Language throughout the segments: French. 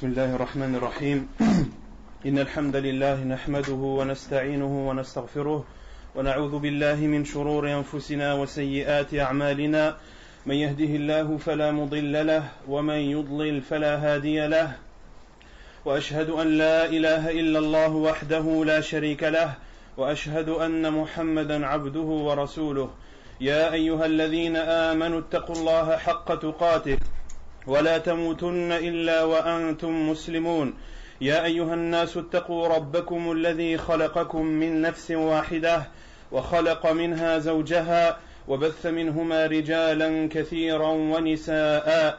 بسم الله الرحمن الرحيم إن الحمد لله نحمده ونستعينه ونستغفره ونعوذ بالله من شرور أنفسنا وسيئات أعمالنا من يهده الله فلا مضل له ومن يضلل فلا هادي له وأشهد أن لا إله إلا الله وحده لا شريك له وأشهد أن محمدا عبده ورسوله يا أيها الذين آمنوا اتقوا الله حق تقاته ولا تموتن إلا وأنتم مسلمون يا أيها الناس اتقوا ربكم الذي خلقكم من نفس واحدة وخلق منها زوجها وبث منهما رجالا كثيرا ونساء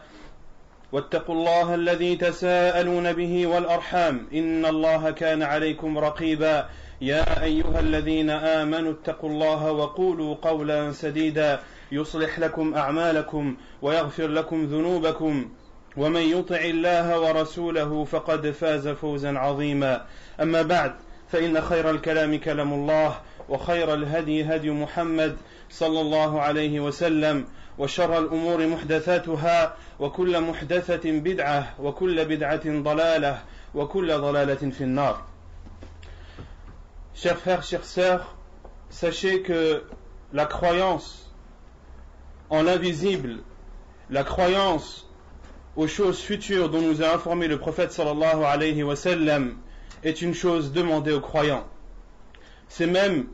واتقوا الله الذي تساءلون به والأرحام إن الله كان عليكم رقيبا يا أيها الذين آمنوا اتقوا الله وقولوا قولا سديدا يصلح لكم أعمالكم ويغفر لكم ذنوبكم ومن يطع الله ورسوله فقد فاز فوزا عظيما أما بعد فإن خير الكلام كلام الله وخير الهدي هدي محمد صلى الله عليه وسلم وشر الأمور محدثاتها وكل محدثة بدعة وكل بدعة ضلالة وكل ضلالة في النار. Chers frères, chères sœurs, sachez que la croyance en l'invisible, la croyance aux choses futures dont nous a informé le prophète sallallahu alayhi wa sallam est une chose demandée aux croyants. C'est même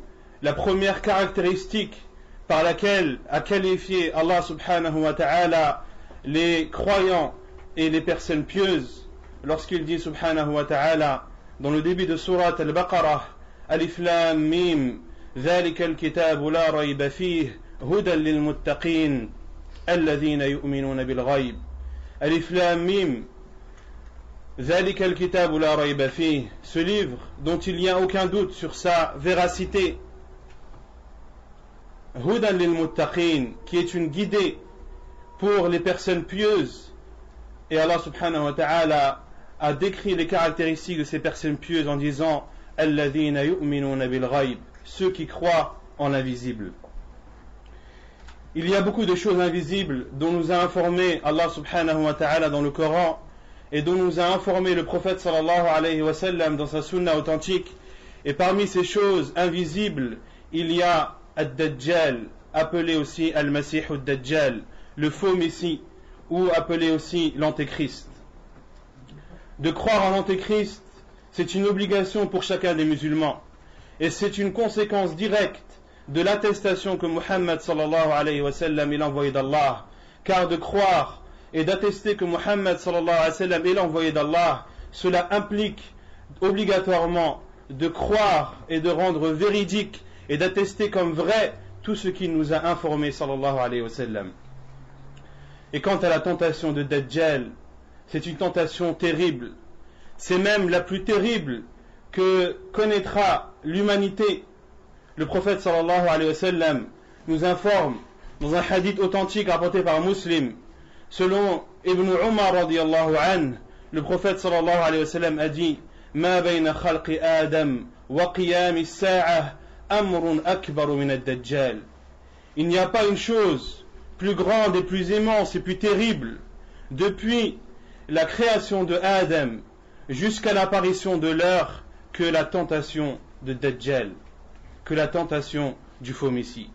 la première caractéristique par laquelle a qualifié Allah subhanahu wa ta'ala les croyants et les personnes pieuses lorsqu'il dit subhanahu wa ta'ala dans le début de sourate al-Baqarah Alif Lam Mim ذلك الكتاب لا ريب فيه هدى للمتقين الذين يؤمنون بالغيب Alif Lam Mim ذلك الكتاب لا ريب فيه, ce livre dont il n'y a aucun doute sur sa véracité, Hudan lil muttaqin, qui est une guidée pour les personnes pieuses. Et Allah subhanahu wa ta'ala a décrit les caractéristiques de ces personnes pieuses en disant alladhina yu'minuna bil ghaib, ceux qui croient en l'invisible. Il y a beaucoup de choses invisibles dont nous a informé Allah subhanahu wa ta'ala dans le Coran et dont nous a informé le prophète sallallahu alayhi wa sallam dans sa sunna authentique. Et parmi ces choses invisibles, il y a Ad-Dajjal, appelé aussi Al-Masih Ad-Dajjal, le faux Messie, ou appelé aussi l'Antéchrist. De croire en l'Antéchrist, c'est une obligation pour chacun des musulmans. Et c'est une conséquence directe de l'attestation que Muhammad sallallahu alayhi wa sallam est l'envoyé d'Allah. Car de croire et d'attester que Muhammad sallallahu alayhi wa sallam est l'envoyé d'Allah, cela implique obligatoirement de croire et de rendre véridique et d'attester comme vrai tout ce qu'il nous a informé sallallahu alayhi wa sallam. Et quant à la tentation de Dajjal, c'est une tentation terrible. C'est même la plus terrible que connaîtra l'humanité. Le prophète sallallahu alayhi wa sallam nous informe dans un hadith authentique rapporté par Muslim, selon Ibn Umar radiyallahu anhu, le prophète sallallahu alayhi wa sallam a dit Ma bayna khalqi Adam wa qiyami as-sa'ah amrun akbaru min ad-dajjal. Il n'y a pas une chose plus grande et plus immense et plus terrible depuis la création de Adam jusqu'à l'apparition de l'heure que la tentation de Dajjal, que la tentation du faux Messie.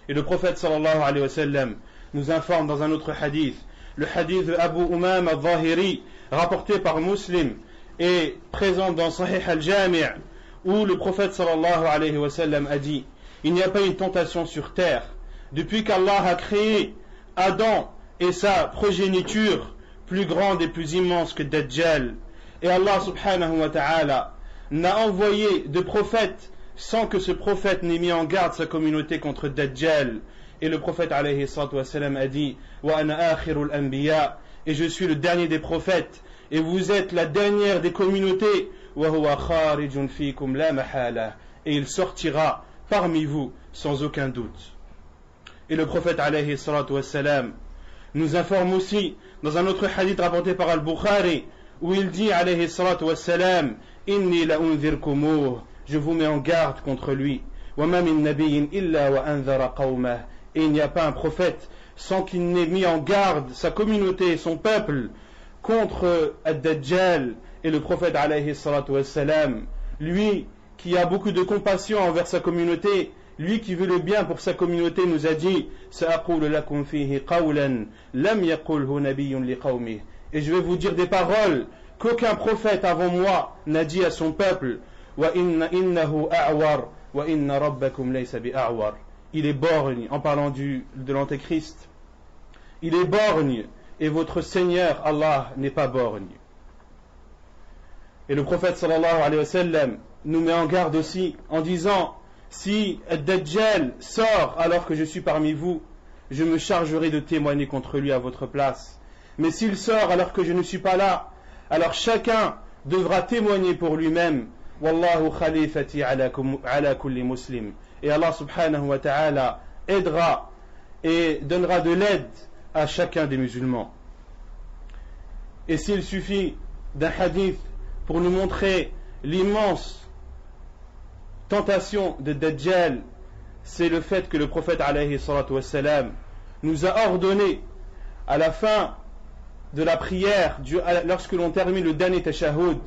Et le prophète sallallahu alayhi wa sallam nous informe dans un autre hadith, le hadith de Abu Umam al-Zahiri, rapporté par Muslim et présent dans Sahih al-Jami', où le prophète sallallahu alayhi wa sallam a dit il n'y a pas une tentation sur terre depuis qu'Allah a créé Adam et sa progéniture plus grande et plus immense que Dajjal. Et Allah subhanahu wa ta'ala n'a envoyé de prophète sans que ce prophète n'ait mis en garde sa communauté contre Dajjal. Et le prophète alayhi salatu wa sallam a dit wa ana akhirul anbiya, et je suis le dernier des prophètes et vous êtes la dernière des communautés, wa huwa kharijun fikum la mahala, et il sortira parmi vous sans aucun doute. Et le prophète alayhi salatu wa sallam nous informe aussi dans un autre hadith rapporté par Al-Bukhari, où il dit alayhi salatu wa sallam inni la unzirkumuh, je vous mets en garde contre lui, wa ma min nabiyyin illa wa anzara qawmah, et il n'y a pas un prophète sans qu'il n'ait mis en garde sa communauté et son peuple contre Ad-Dajjal et le prophète alayhi salatu wassalam, lui qui a beaucoup de compassion envers sa communauté, lui qui veut le bien pour sa communauté, nous a dit سأقول لكم فيه قولا لم يقله نبي لقومه. Et je vais vous dire des paroles qu'aucun prophète avant moi n'a dit à son peuple. وإنه أعور وإن ربكم ليس بأعور. Il est borgne, en parlant de l'antéchrist. Il est borgne et votre Seigneur Allah n'est pas borgne. Et le prophète sallallahu alayhi wa sallam nous met en garde aussi en disant: si Ad-Dajjal sort alors que je suis parmi vous, je me chargerai de témoigner contre lui à votre place. Mais s'il sort alors que je ne suis pas là, alors chacun devra témoigner pour lui-même. Wallahu khalifati ala kulli muslim. Et Allah subhanahu wa ta'ala aidera et donnera de l'aide à chacun des musulmans. Et s'il suffit d'un hadith pour nous montrer l'immense tentation de Dajjal, c'est le fait que le prophète alayhi salatu wassalam nous a ordonné à la fin de la prière, lorsque l'on termine le dernier tashahhud,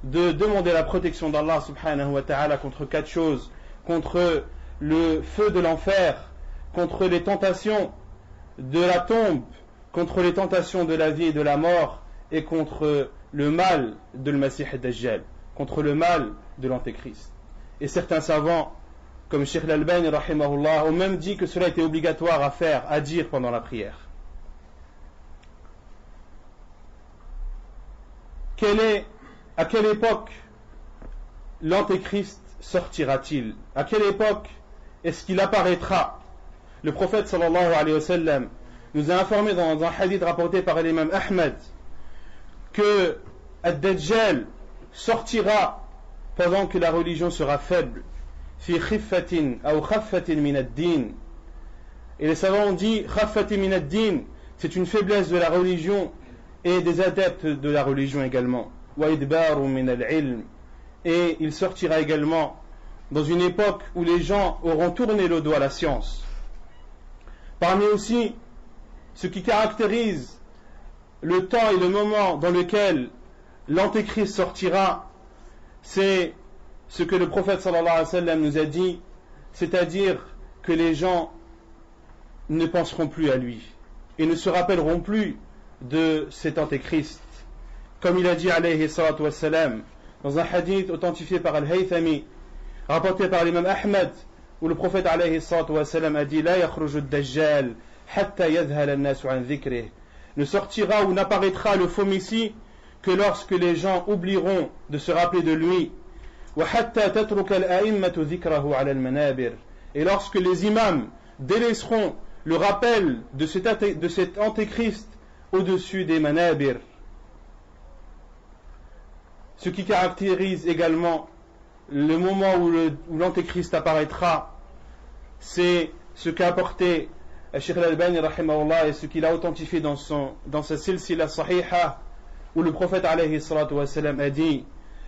de demander la protection d'Allah subhanahu wa ta'ala contre 4 choses: contre le feu de l'enfer, contre les tentations de la tombe, contre les tentations de la vie et de la mort, et contre le mal de l'Masih ad-Dajjal, contre le mal de l'Antéchrist. Et certains savants, comme Cheikh Al-Albani rahimahullah, ont même dit que cela était obligatoire à faire, à dire pendant la prière. À quelle époque l'Antéchrist sortira-t-il? À quelle époque est-ce qu'il apparaîtra? Le prophète sallallahu alayhi wa sallam nous a informé dans un hadith rapporté par l'imam Ahmed que Ad-Dajjal sortira pendant que la religion sera faible. Fi khiffatin ou khaffatin min ad-din. Et les savants ont dit khaffatin min ad-din, c'est une faiblesse de la religion et des adeptes de la religion également. Wa idbaru min al-ilm. Et il sortira également dans une époque où les gens auront tourné le dos à la science. Parmi aussi ce qui caractérise le temps et le moment dans lequel l'Antéchrist sortira, c'est ce que le prophète sallallahu alayhi wa sallam nous a dit, c'est-à-dire que les gens ne penseront plus à lui et ne se rappelleront plus de cet Antéchrist. Comme il a dit alayhi salatu wassalam dans un hadith authentifié par Al-Haythami, rapporté par l'imam Ahmed, où le prophète alayhi salatu wassalam a dit: La yakhruju ad-Dajjal hatta yadhhal an-nasu an dhikrih. Ne sortira ou n'apparaîtra le faux messie que lorsque les gens oublieront de se rappeler de lui. Et lorsque les imams délaisseront le rappel de cet antéchrist au-dessus des manabir. Ce qui caractérise également le moment où l'antéchrist apparaîtra, c'est ce qu'a apporté Cheikh Al-Albani rahimahullah et ce qu'il a authentifié dans sa silsila sahiha, où le prophète alayhi salatu wassalam a dit: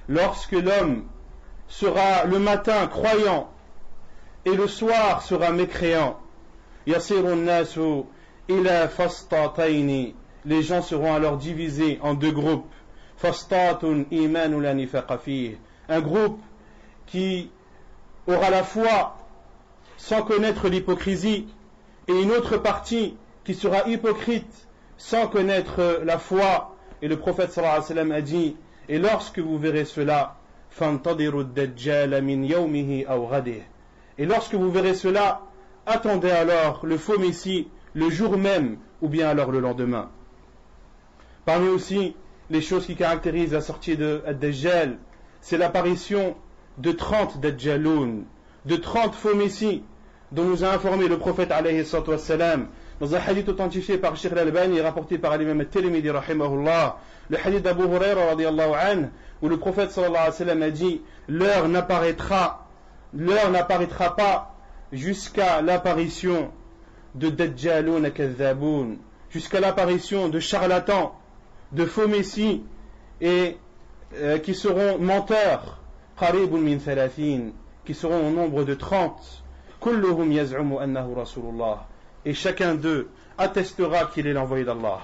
lorsque l'homme sera le matin croyant et le soir sera mécréant, yasirun nasu ila fastataini, les gens seront alors divisés en 2 groupes. Fastatun imanu la nifaqa fihi, un groupe qui aura la foi sans connaître l'hypocrisie, et une autre partie qui sera hypocrite sans connaître la foi. Et le prophète sallallahu alayhi wa sallam a dit: et lorsque vous verrez cela, fantadiru ad-dajjal min yawmihi aw ghadih, et lorsque vous verrez cela, attendez alors le faux messie le jour même ou bien alors le lendemain. Parmi aussi les choses qui caractérisent la sortie de Ad-Dajjal, c'est l'apparition de 30 Dajjaloun, de 30 faux messies, dont nous a informé le prophète alayhi salatu wassalam dans un hadith authentifié par Cheikh Al-Albani et rapporté par l'imam At-Tirmidhi rahimahullah, le hadith d'Abu Huraira radiyallahu anhu, où le prophète sallallahu alayhi wa sallam a dit: l'heure n'apparaîtra pas jusqu'à l'apparition de Dajjaloun kadhaboun, jusqu'à l'apparition de charlatans, de faux messies, et qui seront menteurs, qaribun min thalathin, qui seront au nombre de 30. Kulluhum yaz'umu annahu rasulullah, et chacun d'eux attestera qu'il est l'envoyé d'Allah.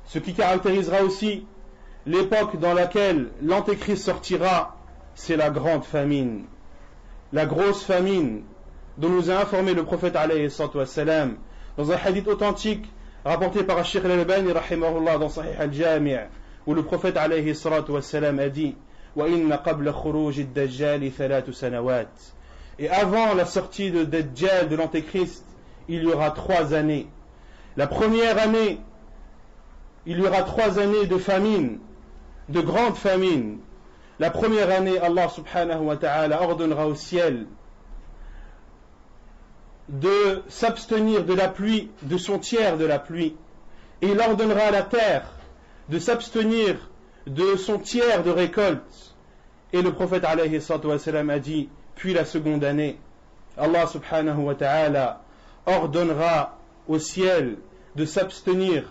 Ce qui caractérisera aussi l'époque dans laquelle l'Antéchrist sortira, c'est la grande famine, la grosse famine dont nous a informé le prophète alayhi salatu wassalam dans un hadith authentique rapporté par Cheikh al-Albani rahimahullah dans Sahih al-Jami' où le prophète alayhi salatu wassalam a dit wa inna qabla khuruj ad-dajjal 3 sanawat, et avant la sortie de Dajjal, de l'Antéchrist, il y aura 3 années. La première année, il y aura 3 années de famine, de grande famine. La première année, Allah subhanahu wa ta'ala ordonnera au ciel de s'abstenir de la pluie, de son tiers de la pluie, et il ordonnera à la terre de s'abstenir de son tiers de récolte. Et le prophète alayhi salatu wa sallam a dit, puis la seconde année, Allah subhanahu wa ta'ala ordonnera au ciel de s'abstenir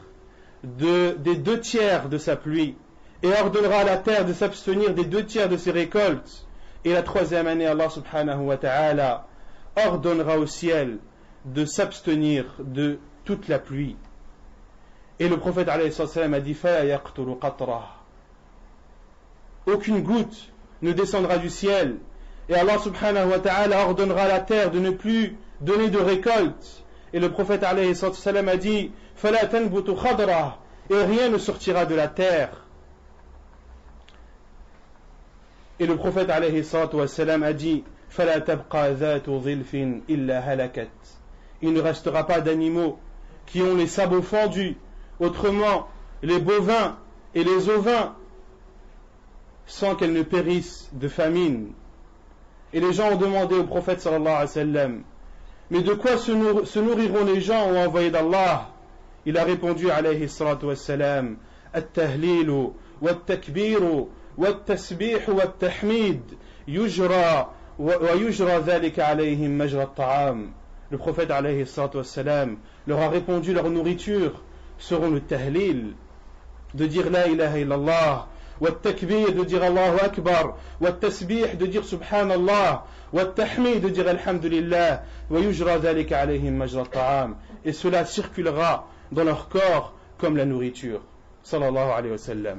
des 2 tiers de sa pluie, et ordonnera à la terre de s'abstenir des 2 tiers de ses récoltes. Et la 3e année, Allah subhanahu wa ta'ala ordonnera au ciel de s'abstenir de toute la pluie. Et le prophète alayhi sallam a dit Fala yaqtulu qatra, aucune goutte ne descendra du ciel, et Allah subhanahu wa ta'ala ordonnera à la terre de ne plus donner de récolte. Et le prophète alayhi sallam a dit Fala tanbutu khadra, et rien ne sortira de la terre. Et le prophète alayhi sallam a dit Fala tabqa dhatu dhilfin illa halakat, il ne restera pas d'animaux qui ont les sabots fendus, autrement les bovins et les ovins, sans qu'elles ne périssent de famine. Et les gens ont demandé au prophète sallallahu alayhi wa sallam mais de quoi se nourriront les gens au envoyé d'Allah? Il a répondu alayhi salatu wassalam at-tahlilu wat-takbiru wat-tasbihu wat-tahmid yujra wa yujra dhalika alayhim majra at-ta'am. Le prophète alayhi salatu wassalam leur a répondu leur nourriture seront le tahlil, de dire la ilaha illallah, والتكبير de dire Allahu Akbar, والتسبيح de dire Subhanallah, والتحميد de dire Alhamdulillah, ويجرى ذلك عليهم مجرى الطعام, et cela circulera dans leur corps comme la nourriture. Sallallahu alayhi wa sallam.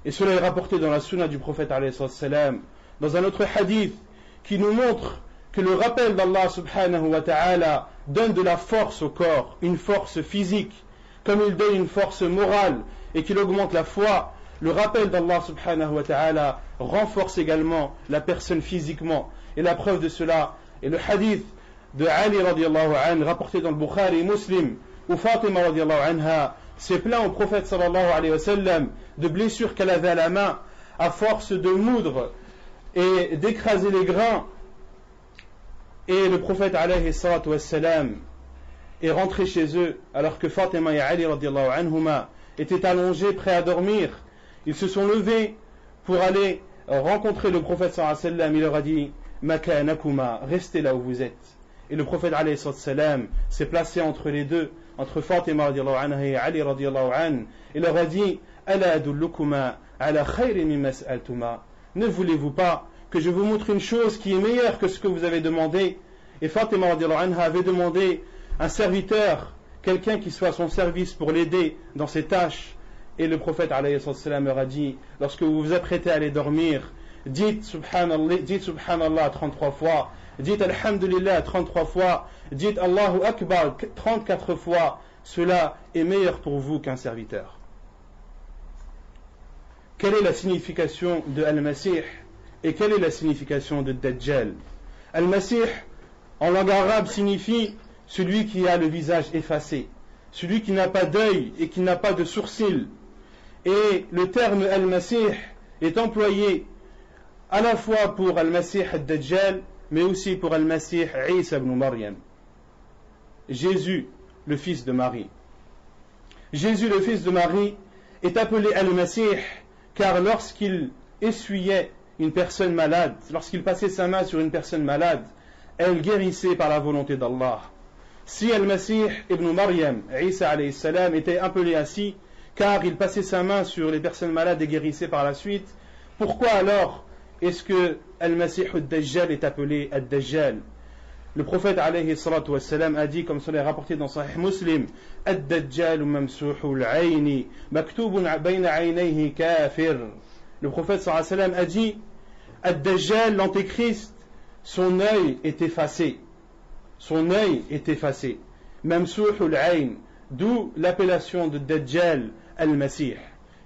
Et cela est rapporté dans la sunna du prophète alayhi wa sallam, dans un autre hadith qui nous montre que le rappel d'Allah subhanahu wa ta'ala donne de la force au corps, une force physique, comme il donne une force morale et qu'il augmente la foi. Le rappel d'Allah subhanahu wa ta'ala renforce également la personne physiquement. Et la preuve de cela est le hadith de Ali radiallahu anhu rapporté dans le Bukhari et Muslim, où Fatima radiallahu anha s'est plaint au prophète sallallahu alayhi wa sallam de blessures qu'elle avait à la main à force de moudre et d'écraser les grains. Et le prophète alayhi salatu wa sallam est rentré chez eux alors que Fatima et Ali radiallahu anhuma étaient allongés prêts à dormir. Ils se sont levés pour aller rencontrer le prophète sallallahu alayhi wa sallam. Il leur a dit Makanakuma, restez là où vous êtes. Et le prophète alayhi sallam s'est placé entre les deux, entre Fatima radiallahu anha et Ali radiallahu anhu. Il leur a dit Ala adullukuma ala khayri mimma sa'altuma, ne voulez-vous pas que je vous montre une chose qui est meilleure que ce que vous avez demandé? Et Fatima radiallahu anha avait demandé un serviteur, quelqu'un qui soit à son service pour l'aider dans ses tâches. Et le prophète alayhi sallam leur a dit lorsque vous vous apprêtez à aller dormir, dites Subhanallah 33 fois, dites Alhamdulillah 33 fois, dites Allahu Akbar 34 fois, cela est meilleur pour vous qu'un serviteur. Quelle est la signification de Al-Masih et quelle est la signification de Dajjal? Al-Masih en langue arabe signifie celui qui a le visage effacé, celui qui n'a pas d'œil et qui n'a pas de sourcils. Et le terme Al-Masih est employé à la fois pour Al-Masih al-Dajjal, mais aussi pour Al-Masih Isa ibn Maryam, Jésus, le fils de Marie. Jésus, le fils de Marie, est appelé Al-Masih car lorsqu'il essuyait une personne malade, lorsqu'il passait sa main sur une personne malade, elle guérissait par la volonté d'Allah. Si Al-Masih ibn Maryam, Isa alayhi salam, était appelé ainsi car il passait sa main sur les personnes malades et guérissait par la suite, pourquoi alors est-ce que Al-Masih al-Dajjal est appelé Al-Dajjal? Le prophète alayhi salatu wassalam a dit, comme cela est rapporté dans Sahih Muslim, Ad-Dajjal mamsuhul ayni, maktubun bayna aynayhi kafir. Le prophète sallallahu alayhi wa sallam a dit, Ad-Dajjal, l'antéchrist, son œil est effacé. Son œil est effacé. Mamsuhul ayn, d'où l'appellation de Dajjal al-Masih.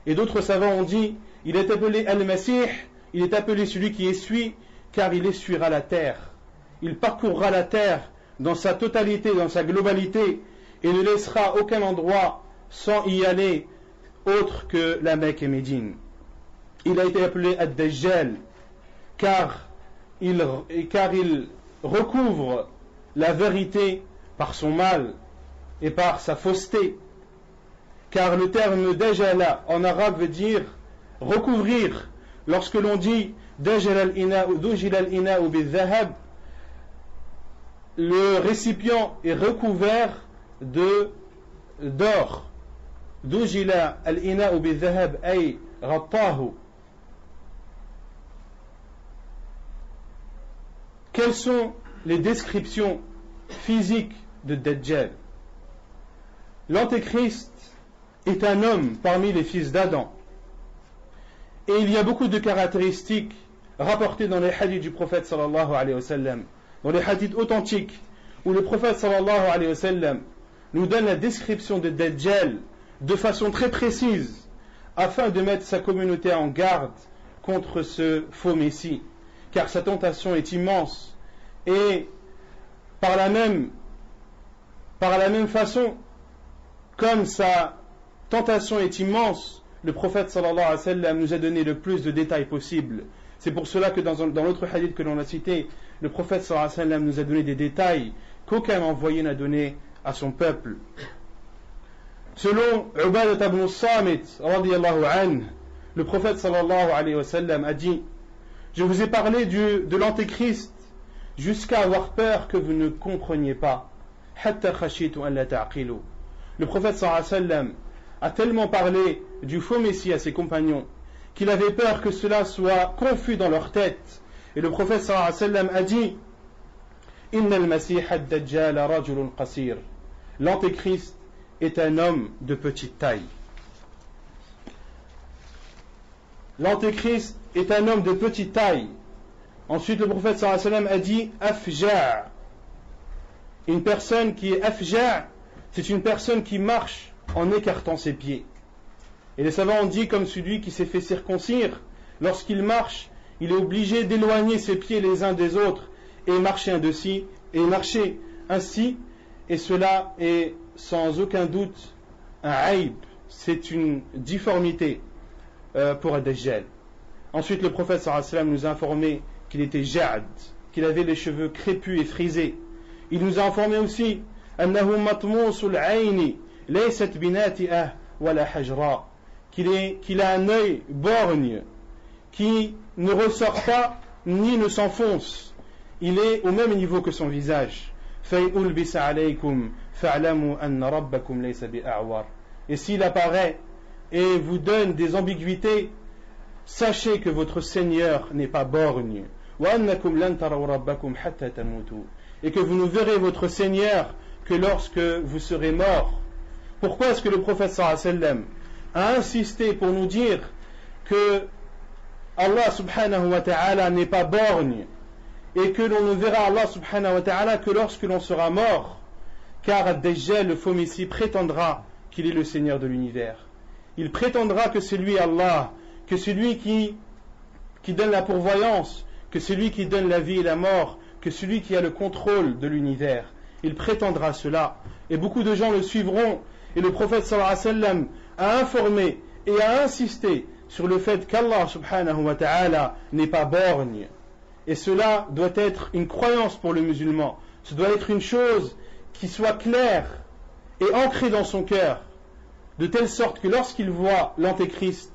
Et d'autres savants ont dit, il est appelé al-Masih, il est appelé celui qui essuie, car il essuiera la terre. Il parcourra la terre dans sa totalité, dans sa globalité, et ne laissera aucun endroit sans y aller autre que la Mecque et Médine. Il a été appelé Ad-Dajjal, car il recouvre la vérité par son mal et par sa fausseté. Car le terme Dajjala en arabe veut dire recouvrir. Lorsque l'on dit Dajjal al-ina'u bil-dhahab, le récipient est recouvert d'or. Dujila al-ina'u bil-dhahab ay ghattahu. Quelles sont les descriptions physiques de Dajjal? L'antéchrist est un homme parmi les fils d'Adam. Et il y a beaucoup de caractéristiques rapportées dans les hadiths du prophète sallallahu alayhi wa sallam, dans les hadiths authentiques, où le prophète sallallahu alayhi wa sallam nous donne la description de Dajjal de façon très précise, afin de mettre sa communauté en garde contre ce faux messie, car sa tentation est immense, et par la même façon, comme sa tentation est immense, le prophète sallallahu alayhi wa sallam nous a donné le plus de détails possible. C'est pour cela que dans l'autre hadith que l'on a cité, le prophète sallallahu alayhi wa sallam nous a donné des détails qu'aucun envoyé n'a donné à son peuple. Selon Ubadah ibn Samit radiyallahu anhu, le prophète sallallahu alayhi wa sallam a dit: je vous ai parlé de l'antéchrist jusqu'à avoir peur que vous ne compreniez pas. Hatta khashitu an la ta'qilu. Le prophète sallallahu alayhi wa sallam a tellement parlé du faux messie à ses compagnons qu'il avait peur que cela soit confus dans leur tête. Et le prophète sallallahu alayhi wa sallam a dit: Inna al-masih ad-dajjal rajulun qasir. L'antéchrist est un homme de petite taille. L'antéchrist est un homme de petite taille. Ensuite, le prophète sallallahu alayhi wa sallam a dit afja'. Une personne qui est afja', c'est une personne qui marche en écartant ses pieds. Et les savants ont dit, comme celui qui s'est fait circoncire, lorsqu'il marche, il est obligé d'éloigner ses pieds les uns des autres et marcher ainsi, et cela est sans aucun doute un aïb, c'est une difformité pour Ad-Dajjal. Ensuite, le prophète sallallahu alayhi wa sallam nous a informé qu'il était ja'd, qu'il avait les cheveux crépus et frisés. Il nous a informé aussi annahu matmusul ayni laysat binati'ah wala hajra, qu'il a un œil borgne qui ne ressort pas ni ne s'enfonce. Il est au même niveau que son visage. Fa'ulbisa alaykum fa'lamu anna rabbakum laysa bi'a'war. Et s'il apparaît et vous donne des ambiguïtés, sachez que votre Seigneur n'est pas borgne. Et que vous ne verrez votre Seigneur que lorsque vous serez mort. Pourquoi est-ce que le prophète sallallahu alayhi wa sallam a insisté pour nous dire que Allah subhanahu wa ta'ala n'est pas borgne et que l'on ne verra Allah subhanahu wa ta'ala que lorsque l'on sera mort? Car Ad-Dajjal, le faux messie, prétendra qu'il est le Seigneur de l'univers. Il prétendra que c'est lui Allah, que c'est lui qui donne la pourvoyance, que c'est lui qui donne la vie et la mort, que c'est lui qui a le contrôle de l'univers. Il prétendra cela, et beaucoup de gens le suivront. Et le prophète sallallahu alayhi wa sallam a informé et a insisté sur le fait qu'Allah subhanahu wa ta'ala n'est pas borgne. Et cela doit être une croyance pour le musulman. Ce doit être une chose qui soit claire et ancrée dans son cœur, de telle sorte que lorsqu'il voit l'antéchrist,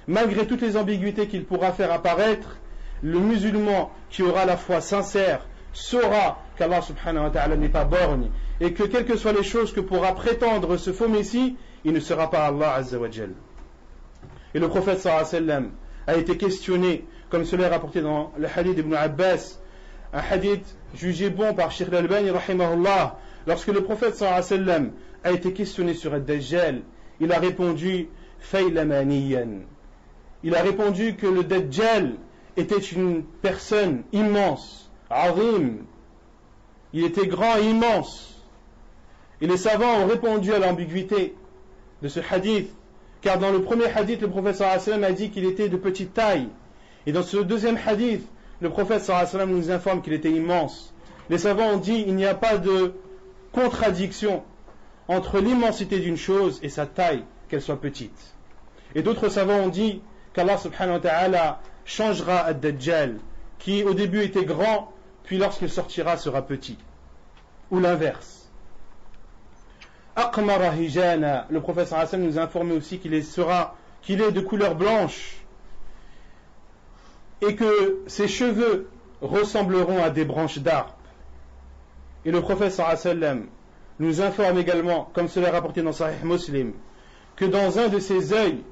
malgré toutes les ambiguïtés qu'il pourra faire apparaître, le musulman qui aura la foi sincère saura qu'Allah subhanahu wa ta'ala n'est pas borgne et que quelles que soient les choses que pourra prétendre ce faux messie, il ne sera pas Allah azza wa jal. Et le prophète sallallahu alayhi wa sallam a été questionné, comme cela est rapporté dans le hadith d'Ibn Abbas, un hadith jugé bon par Sheikh al-Albani rahimahullah, lorsque le prophète sallallahu alayhi wa sallam a été questionné sur Ad-Dajjal, il a répondu Faylamaniyan. Il a répondu que le Dajjal était une personne immense, azim. Il était grand et immense. Et les savants ont répondu à l'ambiguïté de ce hadith, car dans le premier hadith, le prophète sallallahu alayhi wa sallam a dit qu'il était de petite taille. Et dans ce deuxième hadith, le prophète sallallahu alayhi wa sallam nous informe qu'il était immense. Les savants ont dit qu'il n'y a pas de contradiction entre l'immensité d'une chose et sa taille, qu'elle soit petite. Et d'autres savants ont dit qu'Allah subhanahu wa ta'ala changera Ad-Dajjal, qui au début était grand, puis lorsqu'il sortira sera petit. Ou l'inverse. Aqmara hijana, le prophète sallallahu alayhi wa sallam nous a informé aussi qu'il est de couleur blanche et que ses cheveux ressembleront à des branches d'arbres. Et le prophète sallallahu alayhi wa sallam nous informe également, comme cela est rapporté dans Sahih Muslim, que dans un de ses œils,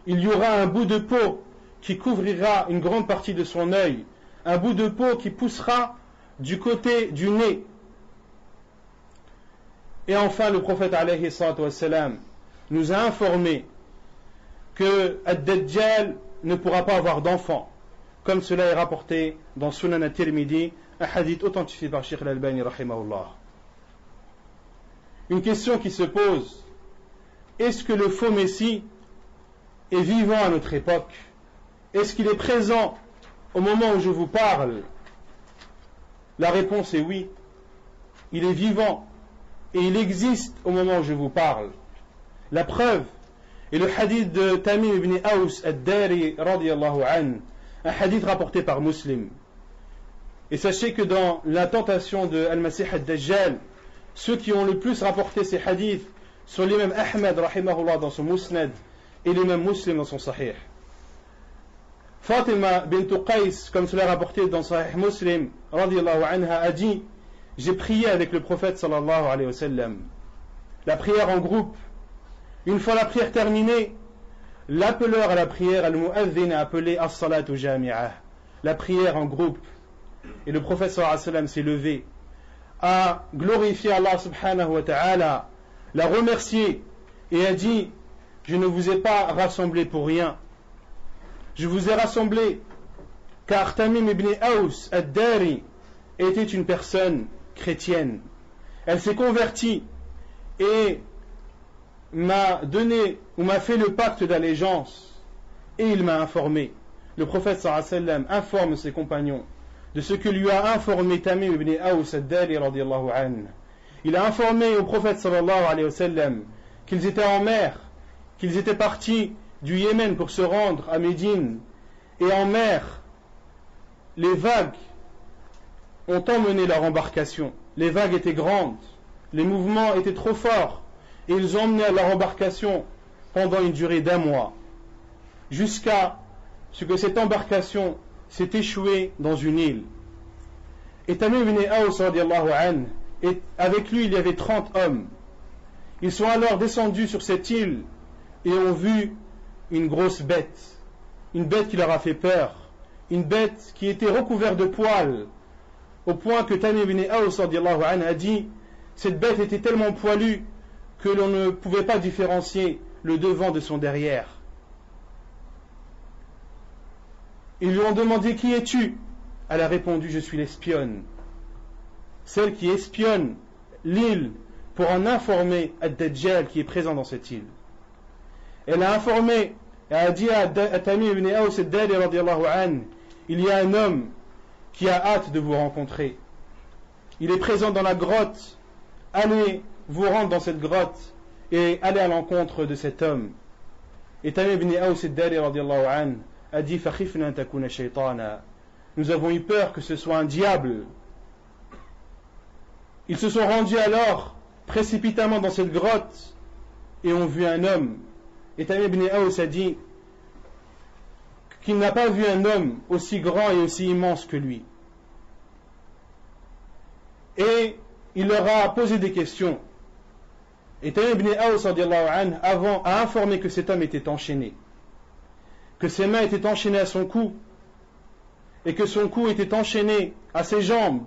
il y aura un bout de peau qui couvrira une grande partie de son œil, un bout de peau qui poussera du côté du nez. Et enfin, le prophète alayhi salatu wassalam nous a informé que Ad-Dajjal ne pourra pas avoir d'enfant, comme cela est rapporté dans Sunan at-Tirmidhi, un hadith authentifié par Sheikh al-Albani rahimahullah. Une question qui se pose: est-ce que le faux Messie est vivant à notre époque? Est-ce qu'il est présent au moment où je vous parle? La réponse est oui. Il est vivant et il existe au moment où je vous parle. La preuve est le hadith de Tamim ibn Aus ad-Dari radiyallahu an, un hadith rapporté par Muslim. Et sachez que dans la tentation de Al-Masih ad-Dajjal, ceux qui ont le plus rapporté ces hadiths sont l'imam Ahmad rahimahullah dans son Musnad et l'imam Muslim dans son Sahih. Fatima bint Qais, comme cela est rapporté dans Sahih Muslim radiyallahu anha, a dit: j'ai prié avec le prophète sallallahu alayhi wa sallam, la prière en groupe. Une fois la prière terminée, l'appeleur à la prière, al-mu'adhin, a appelé as-salatu jami'ah, la prière en groupe. Et le prophète sallallahu alayhi wa sallam s'est levé, a glorifié Allah subhanahu wa ta'ala, l'a remercié et a dit: je ne vous ai pas rassemblé pour rien. Je vous ai rassemblé car Tamim ibn Aus ad-Dari était une personne chrétienne. Elle s'est convertie et m'a donné ou m'a fait le pacte d'allégeance et il m'a informé. Le prophète sallallahu alayhi wa sallam informe ses compagnons de ce que lui a informé Tamim ibn Aus ad-Dari radiyallahu anhu. Il a informé au prophète sallallahu alayhi wa sallam qu'ils étaient en mer, qu'ils étaient partis du Yémen pour se rendre à Médine, et en mer, les vagues ont emmené leur embarcation. Les vagues étaient grandes, les mouvements étaient trop forts, et ils ont emmené leur embarcation pendant une durée d'1 mois, jusqu'à ce que cette embarcation s'est échouée dans une île. Et Tamim ibn Aus radiyallahu anhu, et avec lui il y avait 30 hommes. Ils sont alors descendus sur cette île et ont vu une grosse bête, une bête qui leur a fait peur, une bête qui était recouverte de poils, au point que Tamim ibn Aus radiyallahu anhu a dit: cette bête était tellement poilue que l'on ne pouvait pas différencier le devant de son derrière. Ils lui ont demandé: qui es-tu? Elle a répondu: je suis l'espionne, celle qui espionne l'île pour en informer Ad-Dajjal qui est présent dans cette île. Elle a informé, elle a dit à Tamim ibn Aus ad-Dari radiyallahu anhu: il y a un homme qui a hâte de vous rencontrer. Il est présent dans la grotte. Allez vous rendre dans cette grotte et allez à l'encontre de cet homme. Et Tamim ibn Aus ad-Dari radiyallahu anhu a dit: fakhifna an takuna shaytana. Nous avons eu peur que ce soit un diable. Ils se sont rendus alors précipitamment dans cette grotte et ont vu un homme. Et Tamim ibn Aus a dit qu'il n'a pas vu un homme aussi grand et aussi immense que lui. Et il leur a posé des questions. Et Tamim ibn Aus a informé que cet homme était enchaîné, que ses mains étaient enchaînées à son cou, et que son cou était enchaîné à ses jambes.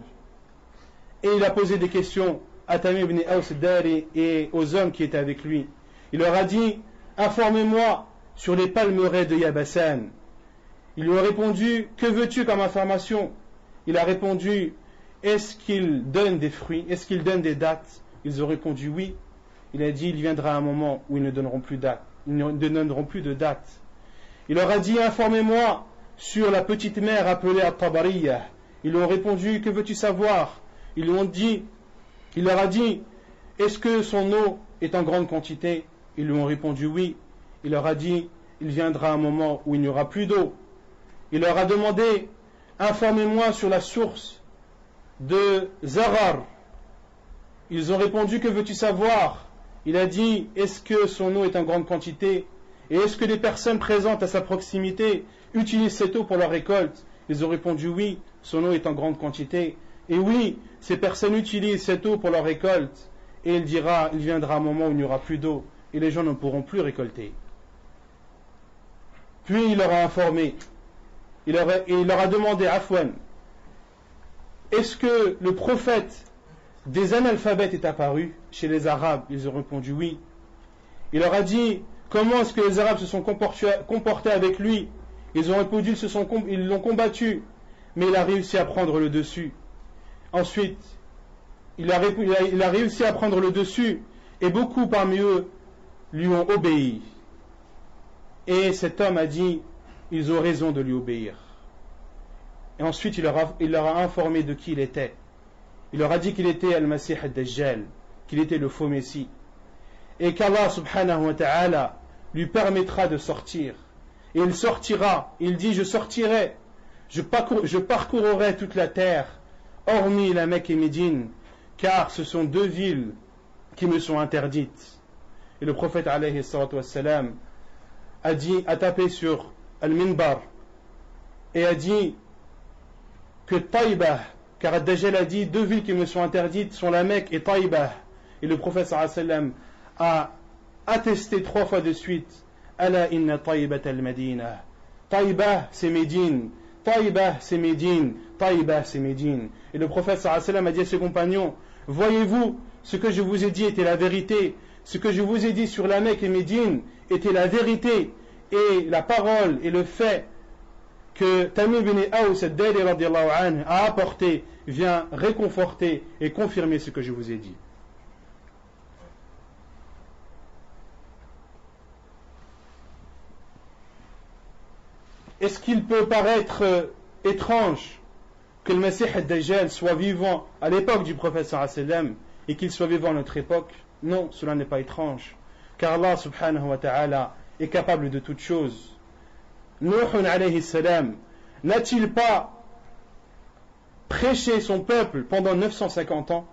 Et il a posé des questions à Tamim ibn Aws ad-Dari et aux hommes qui étaient avec lui. Il leur a dit: informez-moi sur les palmeraies de Yabasan. Ils lui ont répondu: que veux-tu comme information? Il a répondu: est-ce qu'ils donnent des fruits? Est-ce qu'ils donnent des dattes? Ils ont répondu oui. Il a dit: il viendra un moment où ils ne donneront plus dates. Ils ne donneront plus de dates. Il leur a dit: informez-moi sur la petite mer appelée At-Tabariyah. Ils lui ont répondu: que veux-tu savoir? Il leur a dit: est-ce que son eau est en grande quantité? Ils lui ont répondu oui. Il leur a dit: il viendra un moment où il n'y aura plus d'eau. Il leur a demandé: informez-moi sur la source de Zarar. Ils ont répondu: que veux-tu savoir? Il a dit: est-ce que son eau est en grande quantité? Et est-ce que les personnes présentes à sa proximité utilisent cette eau pour leur récolte? Ils ont répondu oui, son eau est en grande quantité. Et oui, ces personnes utilisent cette eau pour leur récolte. Et il viendra un moment où il n'y aura plus d'eau et les gens ne pourront plus récolter. Puis il leur a informé, il leur a demandé: Afwan, est-ce que le prophète des analphabètes est apparu chez les Arabes? Ils ont répondu oui. Il leur a dit: comment est-ce que les Arabes se sont comportés avec lui? Ils ont répondu: ils l'ont combattu, mais il a réussi à prendre le dessus. Ensuite, il a réussi à prendre le dessus, et beaucoup parmi eux lui ont obéi. Et cet homme a dit: ils ont raison de lui obéir. Et ensuite, il leur a informé de qui il était. Il leur a dit qu'il était Al-Masih Ad-Dajjal, qu'il était le faux Messie, et qu'Allah subhanahu wa ta'ala lui permettra de sortir. Et il sortira. Il dit: je sortirai, je parcourrai toute la terre, hormis la Mecque et Médine, car ce sont deux villes qui me sont interdites. Et le prophète alayhi salatu wassalam a tapé sur Al-Minbar et a dit que Taïbah, car Ad-Dajjal a dit: deux villes qui me sont interdites sont la Mecque et Taïbah. Et le prophète sallallahu alayhi wa sallam a attesté 3 fois de suite: Ala inna Taïbat al-Madina. Taïbah c'est Médine, Taïbah c'est Médine, Taïbah c'est Médine. Et le prophète sallallahu alayhi wa sallam a dit à ses compagnons: voyez-vous, ce que je vous ai dit était la vérité. Ce que je vous ai dit sur la Mecque et Médine était la vérité. Et la parole et le fait que Tamim ibn Aws ad-Dari radiyallahu anhu a apporté vient réconforter et confirmer ce que je vous ai dit. Est-ce qu'il peut paraître étrange que le Messie ad-Dajjal soit vivant à l'époque du prophète sallallahu alayhi wa sallam et qu'il soit vivant à notre époque? Non, cela n'est pas étrange, car Allah subhanahu wa ta'ala est capable de toutes choses. Nuh alayhi salam n'a-t-il pas prêché son peuple pendant 950 ans?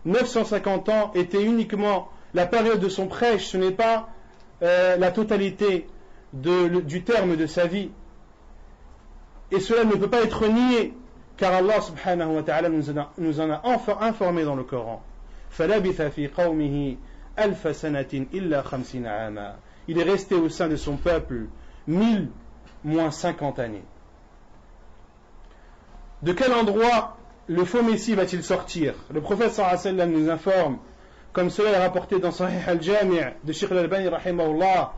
950 ans était uniquement la période de son prêche, ce n'est pas la totalité du terme de sa vie. Et cela ne peut pas être nié, car Allah subhanahu wa ta'ala nous en a informé dans le Coran. فَلَبِثَ فِي قَوْمِهِ أَلْفَ سَنَةٍ إِلَّا 50 عَامًا. Il est resté au sein de son peuple 1000 moins 50 années. De quel endroit le faux Messie va-t-il sortir? Le prophète sallallahu alayhi wa sallam nous informe, comme cela est rapporté dans Sahih al-Jami' de Sheikh al-Albani rahimahullah,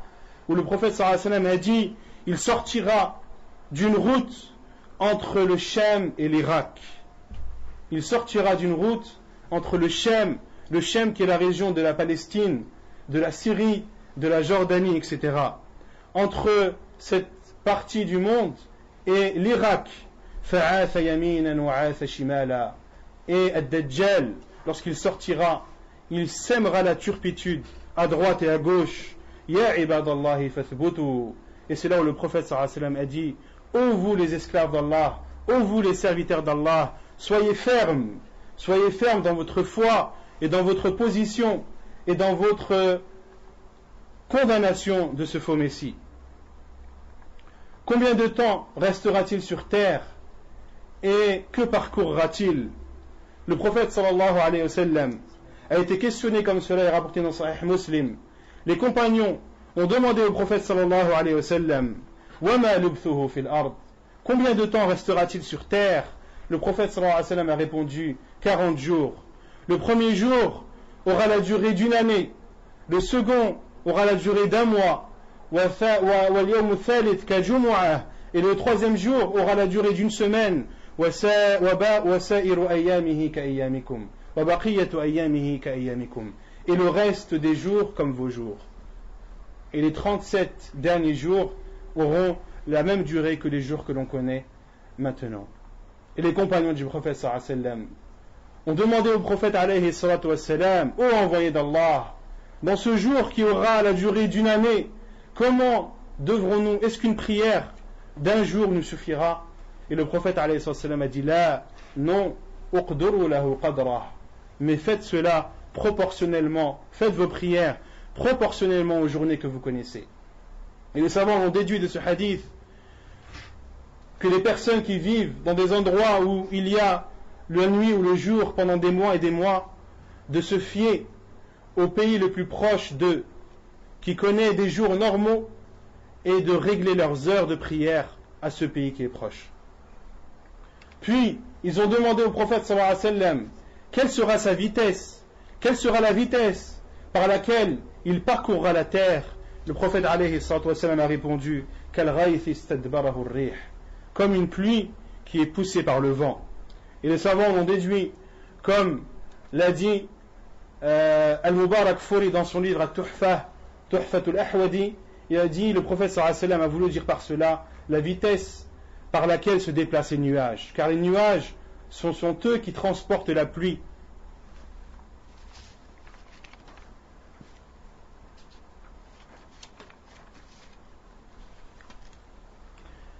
où le prophète sallallahu alayhi wa sallam a dit: il sortira d'une route entre le Sham et l'Irak. Il sortira d'une route entre le Sham qui est la région de la Palestine, de la Syrie, de la Jordanie, etc. Entre cette partie du monde et l'Irak. فَعَاثَ يَمِينًا وَعَاثَ شِمَالًا. Et Ad-Dajjal, lorsqu'il sortira, il sèmera la turpitude à droite et à gauche. Ya ibadallahi fathbutu. Et c'est là où le prophète sallallahu alayhi wa sallam a dit: ô vous les esclaves d'Allah, ô vous les serviteurs d'Allah, soyez fermes dans votre foi et dans votre position et dans votre condamnation de ce faux Messie. Combien de temps restera-t-il sur terre et que parcourra-t-il? Le prophète sallallahu alayhi wa sallam a été questionné comme cela est rapporté dans Sahih Muslim. Les compagnons ont demandé au prophète sallallahu alayhi wa sallam: Wama lubthuhu fil ard, combien de temps restera-t-il sur terre? Le prophète sallallahu alayhi wa sallam a répondu 40 jours. Le premier jour aura la durée d'une année, le second aura la durée d'un mois, et le troisième jour aura la durée d'une semaine, et le reste des jours comme vos jours. Et les 37 derniers jours auront la même durée que les jours que l'on connaît maintenant. Et les compagnons du prophète sallallahu alayhi wa sallam ont demandé au prophète alayhi salatu wa sallam, ô envoyé d'Allah, dans ce jour qui aura la durée d'une année, comment devrons-nous, est-ce qu'une prière d'un jour nous suffira? Et le prophète alayhi salatu wa sallam a dit, là, non, uqduru lahu qadrah, mais faites cela proportionnellement, faites vos prières proportionnellement aux journées que vous connaissez. Et les savants ont déduit de ce hadith que les personnes qui vivent dans des endroits où il y a la nuit ou le jour pendant des mois et des mois, de se fier au pays le plus proche d'eux, qui connaît des jours normaux, et de régler leurs heures de prière à ce pays qui est proche. Puis, ils ont demandé au prophète sallallahu alayhi wa sallam, quelle sera sa vitesse? Quelle sera la vitesse par laquelle il parcourra la terre? Le prophète alayhi wa sallam a répondu, comme une pluie qui est poussée par le vent. Et les savants ont déduit, comme l'a dit Al-Mubarak Furi dans son livre Tuhfatul Ahwadi, il a dit, le prophète sallallahu alayhi wa sallam a voulu dire par cela la vitesse par laquelle se déplacent les nuages, car les nuages sont eux qui transportent la pluie.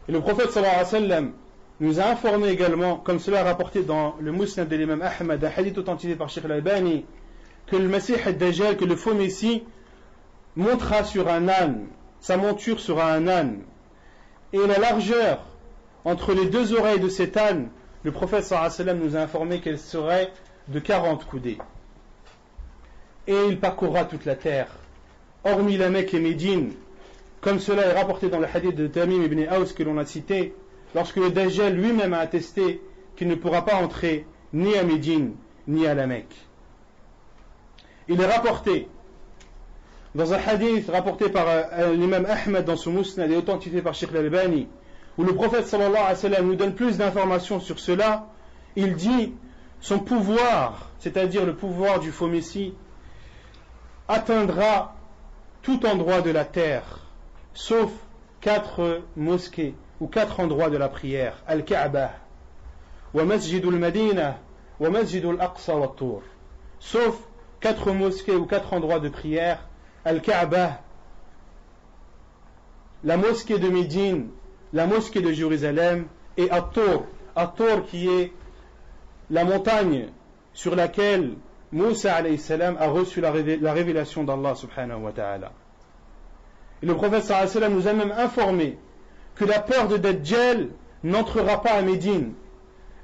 Et le prophète sallallahu alayhi wa sallam nous a informé également, comme cela est rapporté dans le Musnad de l'imam Ahmad, un hadith authentifié par Sheikh al-Albani, que le Masih ad-Dajjal, que le faux Messie, montera sur un âne, sa monture sera un âne. Et la largeur entre les deux oreilles de cet âne, le prophète sallallahu alayhi wa sallam nous a informé qu'elle serait de 40 coudées. Et il parcourra toute la terre, hormis la Mecque et Médine, comme cela est rapporté dans le hadith de Tamim ibn Aus que l'on a cité, lorsque le Dajjal lui-même a attesté qu'il ne pourra pas entrer ni à Médine ni à la Mecque. Il est rapporté dans un hadith rapporté par l'imam Ahmad dans son Musnad et authentifié par Sheikh al-Albani, où le prophète sallallahu alayhi wa sallam nous donne plus d'informations sur cela. Il dit, son pouvoir, c'est-à-dire le pouvoir du faux Messie, atteindra tout endroit de la terre, sauf 4 mosquées ou 4 endroits de la prière, Al-Kaaba, wa Masjidul Madina, wa Masjidul Aqsa wa Tour, sauf 4 mosquées ou 4 endroits de prière, Al-Kaaba, la mosquée de Médine, la mosquée de Jérusalem et At-Tour, At-Tour qui est la montagne sur laquelle Moussa alayhi salam a reçu la révélation d'Allah subhanahu wa ta'ala. Et le prophète sallallahu alayhi wa sallam nous a même informé que la peur de Dajjal n'entrera pas à Médine.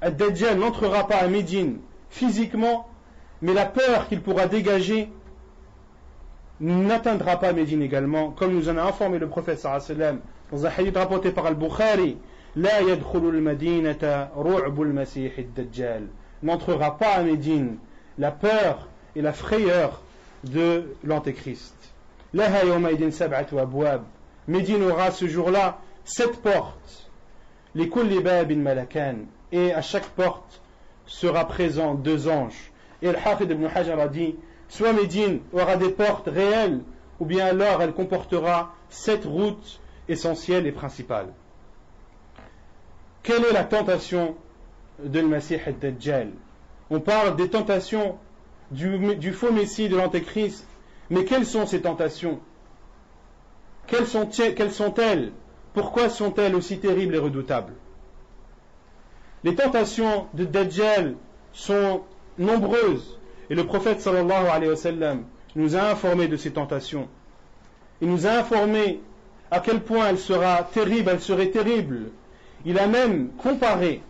Dajjal n'entrera pas à Médine physiquement, mais la peur qu'il pourra dégager n'atteindra pas Médine également, comme nous en a informé le prophète sallallahu alayhi wa sallam dans un hadith rapporté par Al-Bukhari, La yadkhulu al-madinata ru'bu al-masih ad-dajjal, n'entrera pas à Médine la peur et la frayeur de l'antéchrist. Laha yawmaidin sab'atu abwab, Médine aura ce jour-là 7 portes, li kulli babin malakan, et à chaque porte sera présent 2 anges. Et Al-Hafid ibn Hajar a dit, soit Médine aura des portes réelles, ou bien alors elle comportera 7 routes essentielles et principales. Quelle est la tentation de Masih ad-Dajjal? On parle des tentations du faux Messie, de l'Antéchrist, mais quelles sont ces tentations? Quelles sont-elles? Pourquoi sont-elles aussi terribles et redoutables? Les tentations de Dajjal sont nombreuses, et le prophète sallallahu alayhi wa sallam nous a informé de ces tentations. Il nous a informé à quel point elle serait terrible. Il a même comparé,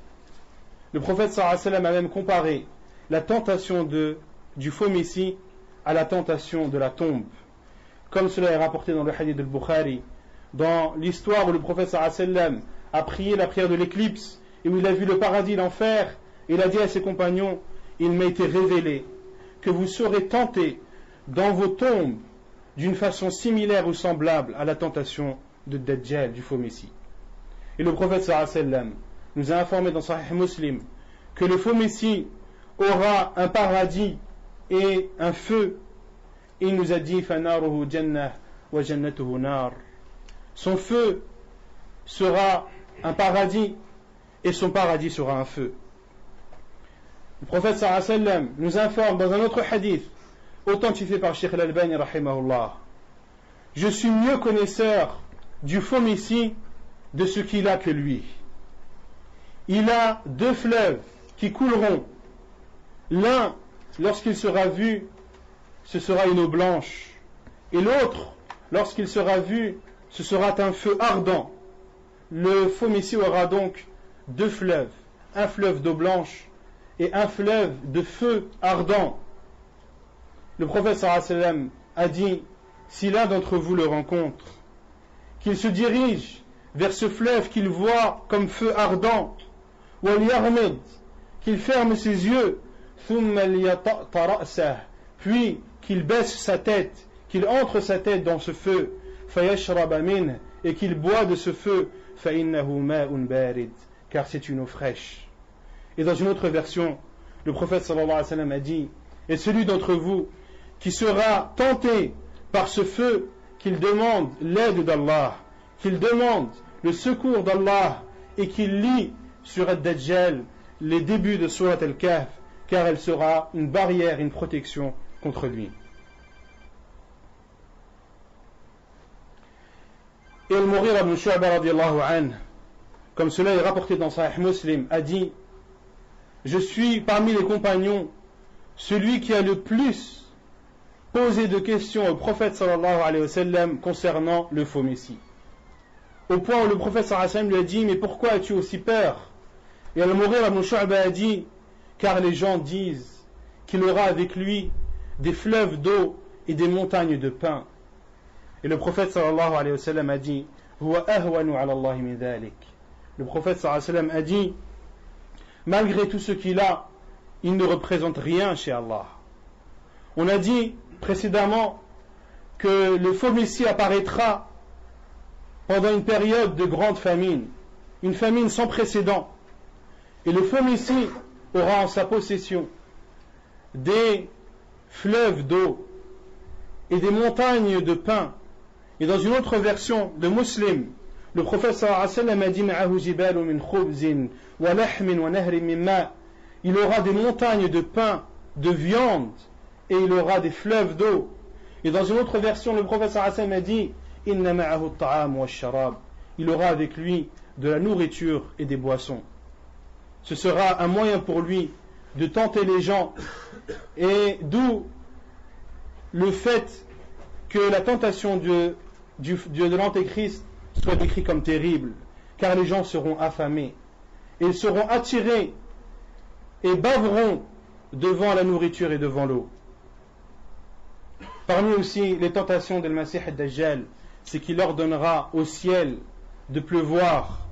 le prophète sallallahu alayhi wa sallam a même comparé la tentation du faux Messie à la tentation de la tombe. Comme cela est rapporté dans le hadith de Bukhari, dans l'histoire où le prophète sallallahu alayhi wa sallam a prié la prière de l'éclipse et où il a vu le paradis et l'enfer, il a dit à ses compagnons, il m'a été révélé que vous serez tentés dans vos tombes d'une façon similaire ou semblable à la tentation de Dajjal, du faux messie. Et le prophète sallallahu alayhi wa sallam nous a informé dans Sahih Muslim que le faux messie aura un paradis et un feu. Et il nous a dit فَنَارُهُ جَنَّةٌ وَجَنَّتُهُ نَارٌ. Son feu sera un paradis et son paradis sera un feu. Le prophète sallallahu alayhi wa sallam nous informe dans un autre hadith authentifié par Cheikh Al-Albani rahimahullah: je suis mieux connaisseur du faux messie de ce qu'il a que lui. Il a deux fleuves qui couleront. L'un, lorsqu'il sera vu, ce sera une eau blanche, et l'autre, lorsqu'il sera vu, ce sera un feu ardent. Le faux messie aura donc deux fleuves, un fleuve d'eau blanche et un fleuve de feu ardent. Le prophète sallallahu alayhi wa sallam a dit: si l'un d'entre vous le rencontre, qu'il se dirige vers ce fleuve qu'il voit comme feu ardent, qu'il ferme ses yeux, puis qu'il baisse sa tête, qu'il entre sa tête dans ce feu, et qu'il boit de ce feu, car c'est une eau fraîche. Et dans une autre version, le prophète sallallahu alayhi wa sallam a dit: et celui d'entre vous qui sera tenté par ce feu, qu'il demande l'aide d'Allah, qu'il demande le secours d'Allah, et qu'il lit sur Ad-Dajjal les débuts de Surat Al-Kahf, car elle sera une barrière, une protection contre lui. Et Al-Mughira ibn Shu'ba radiyallahu anhu, comme cela est rapporté dans Sahih Muslim, a dit: je suis parmi les compagnons celui qui a le plus posé de questions au prophète sallallahu alayhi wa sallam concernant le faux messie. Au point où le prophète sallallahu alayhi wa sallam lui a dit: mais pourquoi as-tu aussi peur? Et Al-Mughira ibn Shu'ba a dit: car les gens disent qu'il aura avec lui des fleuves d'eau et des montagnes de pain. Et le prophète sallallahu alayhi wa sallam a dit: huwa ahwanu ala Allah min dhalik. Le prophète sallallahu alayhi wa sallam a dit: malgré tout ce qu'il a, il ne représente rien chez Allah. On a dit précédemment que le faux messie apparaîtra pendant une période de grande famine, une famine sans précédent. Et le faux messie aura en sa possession des fleuves d'eau et des montagnes de pain. Et dans une autre version de Muslim, le prophète sallallahu alayhi wa sallam a dit: ma'ahu jibalu min khubzin wa lahmin wa nahrin min ma'. Il aura des montagnes de pain, de viande, et il aura des fleuves d'eau. Et dans une autre version, le prophète sallallahu alayhi wa sallam a dit: inna ma'ahu at-ta'am wa ash-sharab. Il aura avec lui de la nourriture et des boissons. Ce sera un moyen pour lui de tenter les gens, et d'où le fait que la tentation de l'Antéchrist soit décrite comme terrible, car les gens seront affamés, et ils seront attirés et baveront devant la nourriture et devant l'eau. Parmi aussi les tentations de Al-Masih ad-Dajjal, c'est qu'il ordonnera au ciel de pleuvoir,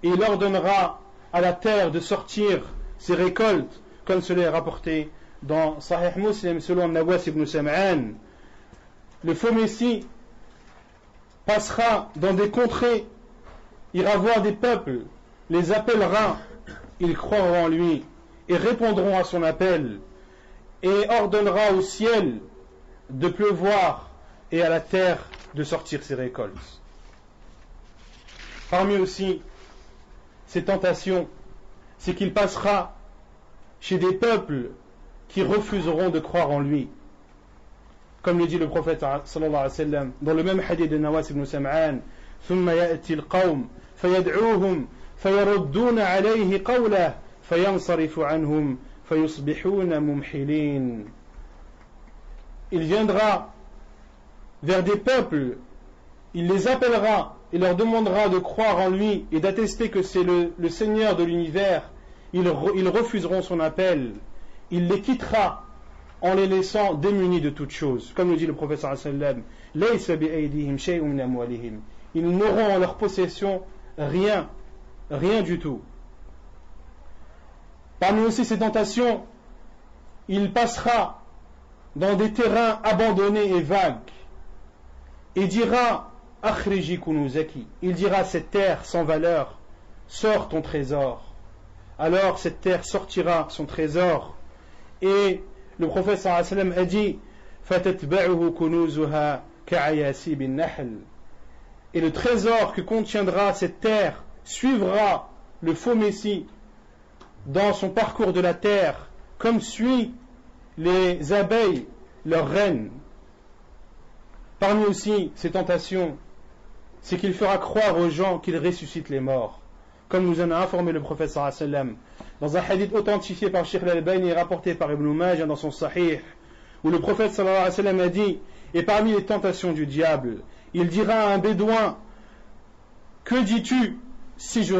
et il ordonnera à la terre de sortir ses récoltes, comme cela est rapporté dans Sahih Muslim selon Nawas ibn Sam'an. Le faux messie passera dans des contrées, ira voir des peuples, les appellera, ils croiront en lui et répondront à son appel, et ordonnera au ciel de pleuvoir et à la terre de sortir ses récoltes. Parmi aussi ces tentations, c'est qu'il passera chez des peuples qui refuseront de croire en lui. Comme le dit le prophète sallallahu alayhi wa sallam dans le même hadith de Nawas ibn Sam'an: ثم يأتي القوم فيدعوهم فيردون عليه قوله فينصرف عنهم فيصبحون ممحلين. Il viendra vers des peuples, il les appellera, il leur demandera de croire en lui et d'attester que c'est le Seigneur de l'univers. Ils refuseront son appel, il les quittera en les laissant démunis de toutes choses. Comme le dit le prophète sallallahu alayhi wa sallam, ils n'auront en leur possession rien du tout. Parmi aussi ces tentations, il passera dans des terrains abandonnés et vagues et dira Akhriji kunuzaki, il dira cette terre sans valeur, sors ton trésor. Alors cette terre sortira son trésor et le prophète sallallahu alayhi wa sallam a dit fatatba'uhu kunuzuha ka'ayasi bin nahl, et le trésor que contiendra cette terre suivra le faux messie dans son parcours de la terre comme suit les abeilles leur reine. Parmi aussi ces tentations, c'est qu'il fera croire aux gens qu'il ressuscite les morts, comme nous en a informé le prophète sallallahu alayhi wa sallam dans un hadith authentifié par Sheikh al-Albani et rapporté par Ibn Majah dans son Sahih, où le prophète sallallahu alayhi wa sallam a dit, et parmi les tentations du diable, il dira à un bédouin, que dis-tu si je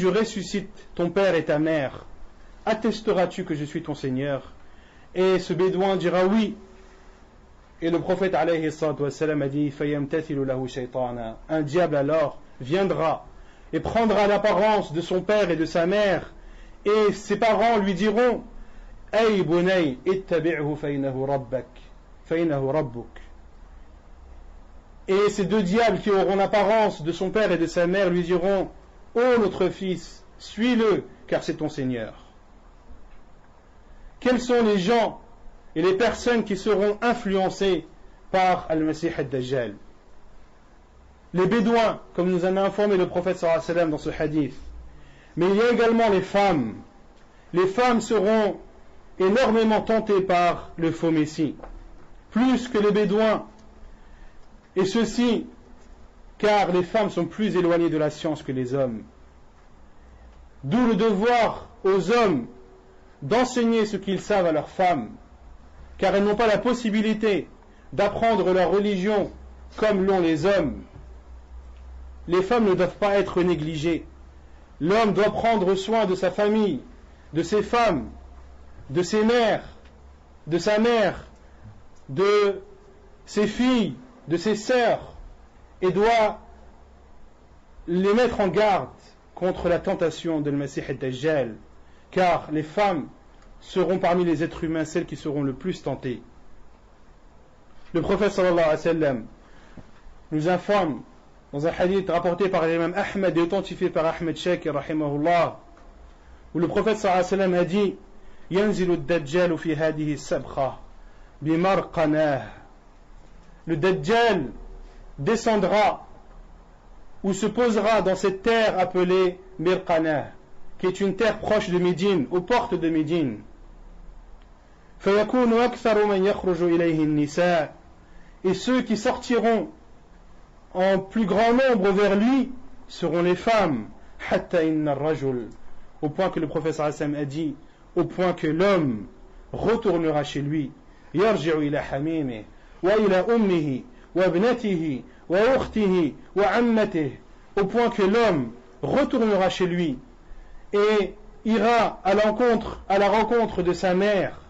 ressuscite ton père et ta mère, attesteras-tu que je suis ton Seigneur? Et ce bédouin dira oui. Et le prophète alayhi salatu wassalam a dit fayamtathilu lahu shaytana, un diable alors viendra et prendra l'apparence de son père et de sa mère, et ses parents lui diront ay bunay ittabi'hu fa innahu rabbuk. Et ces deux diables qui auront l'apparence de son père et de sa mère lui diront ô notre fils, suis-le car c'est ton Seigneur. Quels sont les gens et les personnes qui seront influencées par Al-Masih ad-Dajjal? Les bédouins, comme nous en a informé le prophète sallallahu alayhi wa sallam dans ce hadith. Mais il y a également les femmes. Les femmes seront énormément tentées par le faux messie, plus que les bédouins. Et ceci, car les femmes sont plus éloignées de la science que les hommes. D'où le devoir aux hommes d'enseigner ce qu'ils savent à leurs femmes, car elles n'ont pas la possibilité d'apprendre leur religion comme l'ont les hommes. Les femmes ne doivent pas être négligées. L'homme doit prendre soin de sa famille, de ses femmes, de ses mères, de sa mère, de ses filles, de ses sœurs, et doit les mettre en garde contre la tentation de Al-Masih ad-Dajjal, car les femmes seront parmi les êtres humains celles qui seront le plus tentées. Le prophète sallallahu alayhi wa sallam nous informe dans un hadith rapporté par l'imam Ahmed et authentifié par Ahmed Shakir rahimahullah, où le prophète sallallahu alayhi wa sallam a dit yanzilu ad-Dajjal fi hadihi as-sabkha bimarqanah, le Dajjal descendra ou se posera dans cette terre appelée Mirqanah, qui est une terre proche de Médine, aux portes de Médine. فَيَكُونُ أَكْثَرُ مَنْ يَخْرُجُ إِلَيْهِ النِّسَاءِ, et ceux qui sortiront en plus grand nombre vers lui seront les femmes. حَتَّى إِنَّ الرَّجُلِ, au point que le prophète sallallahu alayhi wa sallam a dit, au point que l'homme retournera chez lui, يَرْجِعُ إِلَى حَمِيمِهِ وَإِلَى أُمِّهِ وَابْنَتِهِ وَأُخْتِهِ وَعَمَّتِهِ, au point que l'homme retournera chez lui et ira à la rencontre de sa mère,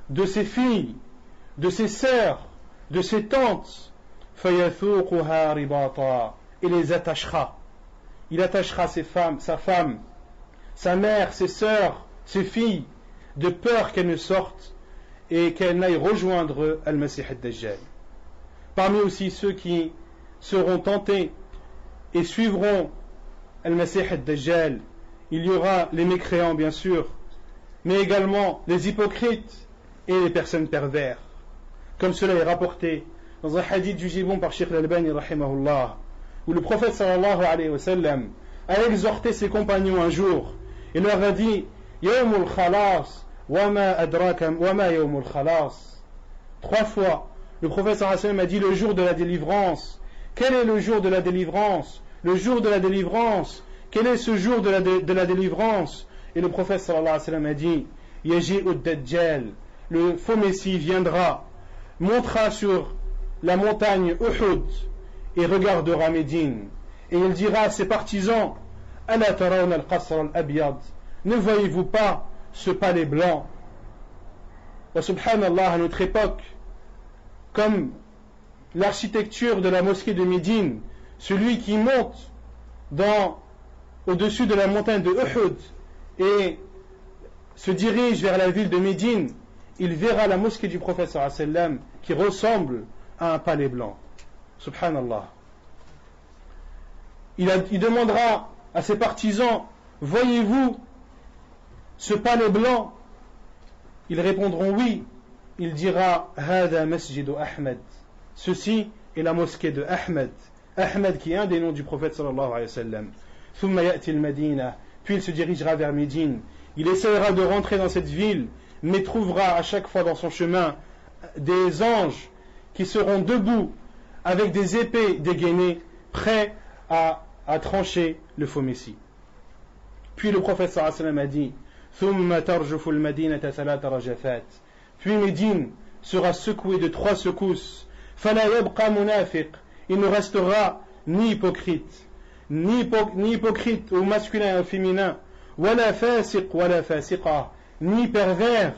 de ses filles, de ses sœurs, de ses tantes, فَيَثُوقُهَا رِبَاطًا, et les attachera. Il attachera ses femmes, sa femme, sa mère, ses sœurs, ses filles, de peur qu'elles ne sortent et qu'elles n'aillent rejoindre Al-Masih ad-Dajjal. Parmi aussi ceux qui seront tentés et suivront Al-Masih ad-Dajjal, il y aura les mécréants bien sûr, mais également les hypocrites et les personnes pervers, comme cela est rapporté dans un hadith jugé bon par Sheikh al-Albani rahimahullah, où le prophète sallallahu alayhi wa sallam a exhorté ses compagnons un jour et leur a dit Yawmul khalas wa ma adraka wa ma yawmul khalas. 3 fois le prophète sallallahu alayhi wa sallam a dit le jour de la délivrance. Quel est le jour de la délivrance? Le jour de la délivrance. Quel est ce jour de la délivrance? Et le prophète sallallahu alayhi wa sallam a dit Yaji'u ad-Dajjal, le faux messie viendra, montera sur la montagne Uhud et regardera Médine, et il dira à ses partisans Ala tarawna al-qasr al-abyad, ne voyez-vous pas ce palais blanc? wa subhanallah, à notre époque, comme l'architecture de la mosquée de Médine, celui qui monte au-dessus de la montagne de Uhud et se dirige vers la ville de Médine, il verra la mosquée du prophète sallallahu alayhi wa sallam qui ressemble à un palais blanc. Subhanallah. Il demandera à ses partisans, voyez-vous ce palais blanc? Ils répondront oui. Il dira, Hada masjidu Ahmed. Ceci est la mosquée de Ahmed. Ahmed qui est un des noms du prophète sallallahu alayhi wa sallam. Thumma ya'ti al-Madina. Puis il se dirigera vers Médine. Il essaiera de rentrer dans cette ville, mais trouvera à chaque fois dans son chemin des anges qui seront debout avec des épées dégainées, prêts à trancher le faux messie. Puis le prophète sallallahu alayhi wa sallam a dit, Thumma tarjufu al-Madinata thalatha rajafat. Puis Médine sera secouée de 3 secousses. Fala yabqa munafiq. Il ne restera ni hypocrite, ni hypocrite au masculin et au féminin, wala fasiq wala fasiqa, ni pervers,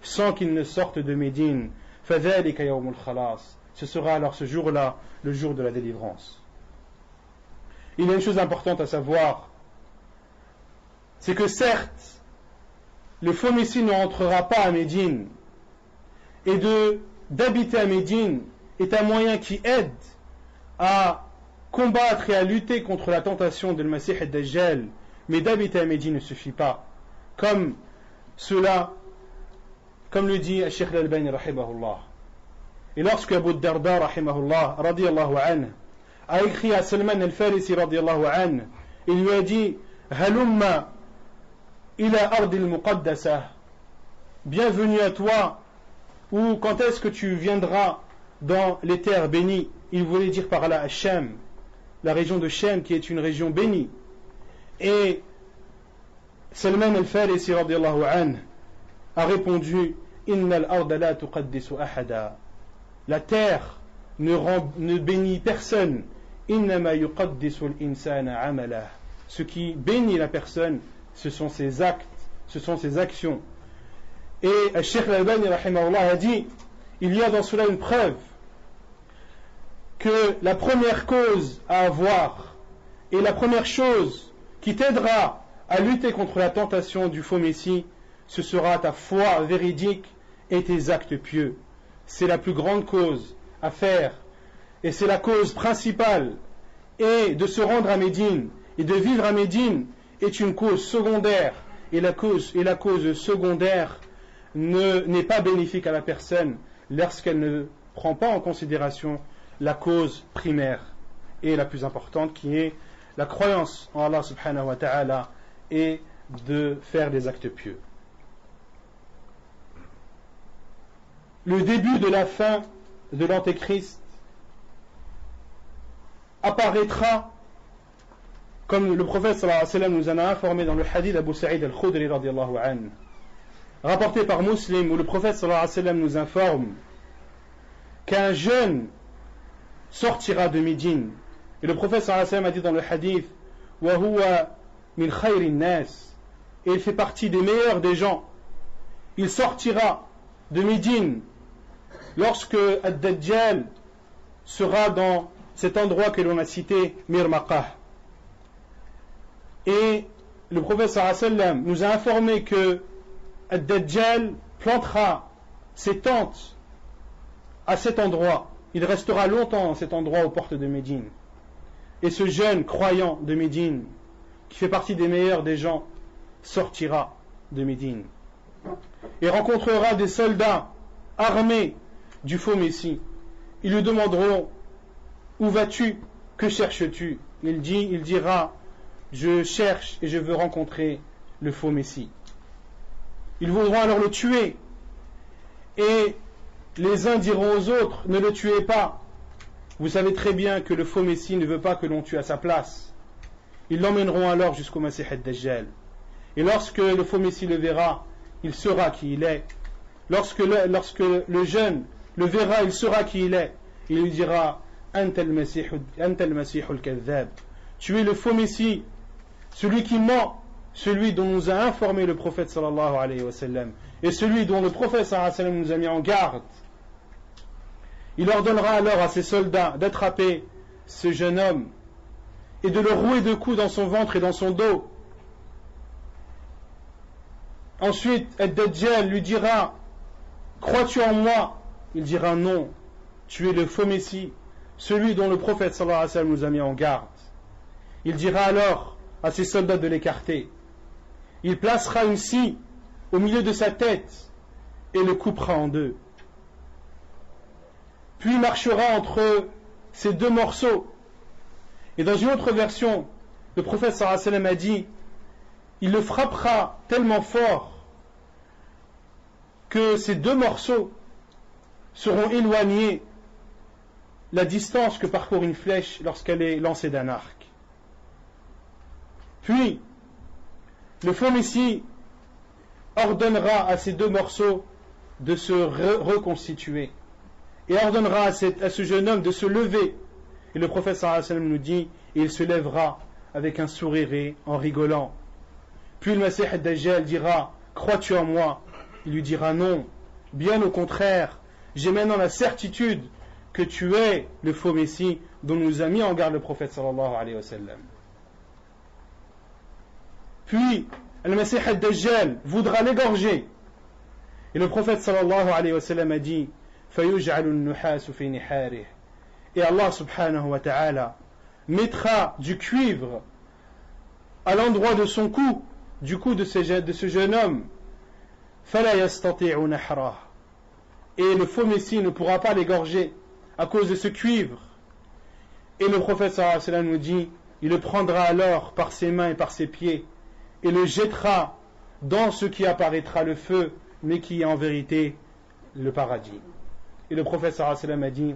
sans qu'il ne sorte de Médine. Fadhalika yawmul khalas. Ce sera alors ce jour-là, le jour de la délivrance. Il y a une chose importante à savoir, c'est que certes, le faux messie ne rentrera pas à Médine, et d'habiter à Médine est un moyen qui aide à combattre et à lutter contre la tentation de Masih ad-Dajjal, mais d'habiter à Médine ne suffit pas, comme le dit Cheikh al-Albani rahimahullah. Et lorsque Abu Darda rahimahullah radiyallahu anhu a écrit à Salman al-Farisi radiyallahu anhu, il lui a dit Halumma ila ardi al-muqaddasa, bienvenue à toi, ou quand est-ce que tu viendras dans les terres bénies? Il voulait dire par là Shem, la région de Shem qui est une région bénie. Et Salman al-Farisi radiyallahu anhu a répondu Inna al-arda la tuqaddisu ahada. La terre ne bénit personne. Innama yuqaddisu al-insana amalah. Ce qui bénit la personne, ce sont ses actes, ce sont ses actions. Et Cheikh al-Albani rahimahullah a dit, il y a dans cela une preuve que la première cause à avoir et la première chose qui t'aidera à lutter contre la tentation du faux messie, ce sera ta foi véridique et tes actes pieux. C'est la plus grande cause à faire et c'est la cause principale. Et de se rendre à Médine et de vivre à Médine est une cause secondaire, et la cause secondaire n'est pas bénéfique à la personne lorsqu'elle ne prend pas en considération la cause primaire et la plus importante qui est la croyance en Allah subhanahu wa ta'ala et de faire des actes pieux. Le début de la fin de l'Antéchrist apparaîtra, comme le prophète sallallahu alayhi wa sallam nous en a informé dans le hadith d'Abu Sa'id al-Khudri radiyallahu anhu, rapporté par Muslim, où le prophète sallallahu alayhi wa sallam nous informe qu'un jeune sortira de Médine. Et le prophète sallallahu alayhi wa sallam a dit dans le hadith wa huwa min khayrin nas, et il fait partie des meilleurs des gens. Il sortira de Médine lorsque Ad-Dajjal sera dans cet endroit que l'on a cité, Mirmaqah. Et le prophète sallallahu alayhi wa sallam nous a informé que Ad-Dajjal plantera ses tentes à cet endroit. Il restera longtemps dans cet endroit aux portes de Médine. Et ce jeune croyant de Médine, qui fait partie des meilleurs des gens, sortira de Médine et rencontrera des soldats armés du faux messie. Ils lui demanderont où vas-tu? Que cherches-tu? Il dira je cherche et je veux rencontrer le faux messie. Ils voudront alors le tuer, et les uns diront aux autres ne le tuez pas, vous savez très bien que le faux messie ne veut pas que l'on tue à sa place. Ils l'emmèneront alors jusqu'au Masih ad-Dajjal, et lorsque le faux messie le verra, il saura qui il est. Lorsque le jeune le verra, il saura qui il est. Il lui dira Anta al-Masih al-Kadhab, tu es le faux messie, celui qui ment, celui dont nous a informé le prophète sallallahu alayhi wa sallam, et celui dont le prophète sallallahu alayhi wa sallam nous a mis en garde. Il ordonnera alors à ses soldats d'attraper ce jeune homme et de le rouer de coups dans son ventre et dans son dos. Ensuite, Ad-Dajjal lui dira: crois-tu en moi? Il dira: non, tu es le faux Messie, celui dont le prophète sallallahu alayhi wa sallam nous a mis en garde. Il dira alors à ses soldats de l'écarter. Il placera une scie au milieu de sa tête et le coupera en deux. Puis il marchera entre ces deux morceaux. Et dans une autre version, le prophète sallallahu alayhi wa sallam a dit: il le frappera tellement fort que ces deux morceaux seront éloignés la distance que parcourt une flèche lorsqu'elle est lancée d'un arc. Puis, le faux Messie ordonnera à ces deux morceaux de se reconstituer et ordonnera à ce jeune homme de se lever. Et le prophète sallallahu alayhi wa sallam nous dit: et il se lèvera avec un sourire en rigolant. Puis le Messie Ad-Dajjal dira: crois-tu en moi? Il lui dira: non, bien au contraire, j'ai maintenant la certitude que tu es le faux Messie dont nous a mis en garde le prophète sallallahu alayhi wa sallam. Puis le Messie Ad-Dajjal voudra l'égorger, et le prophète sallallahu alayhi wa sallam a dit: فَيُجْعَلُ النُّحَاسُ فِي نِحَارِهِ. Et Allah subhanahu wa ta'ala mettra du cuivre à l'endroit de son cou, du cou de ce jeune homme. فَلَا يَسْتَطِيعُ نَحْرَهُ. Et le faux Messie ne pourra pas l'égorger à cause de ce cuivre. Et le prophète sallallahu alayhi wa sallam nous dit: il le prendra alors par ses mains et par ses pieds et le jettera dans ce qui apparaîtra le feu, mais qui est en vérité le paradis. Et le prophète sallallahu alayhi wa sallam a dit: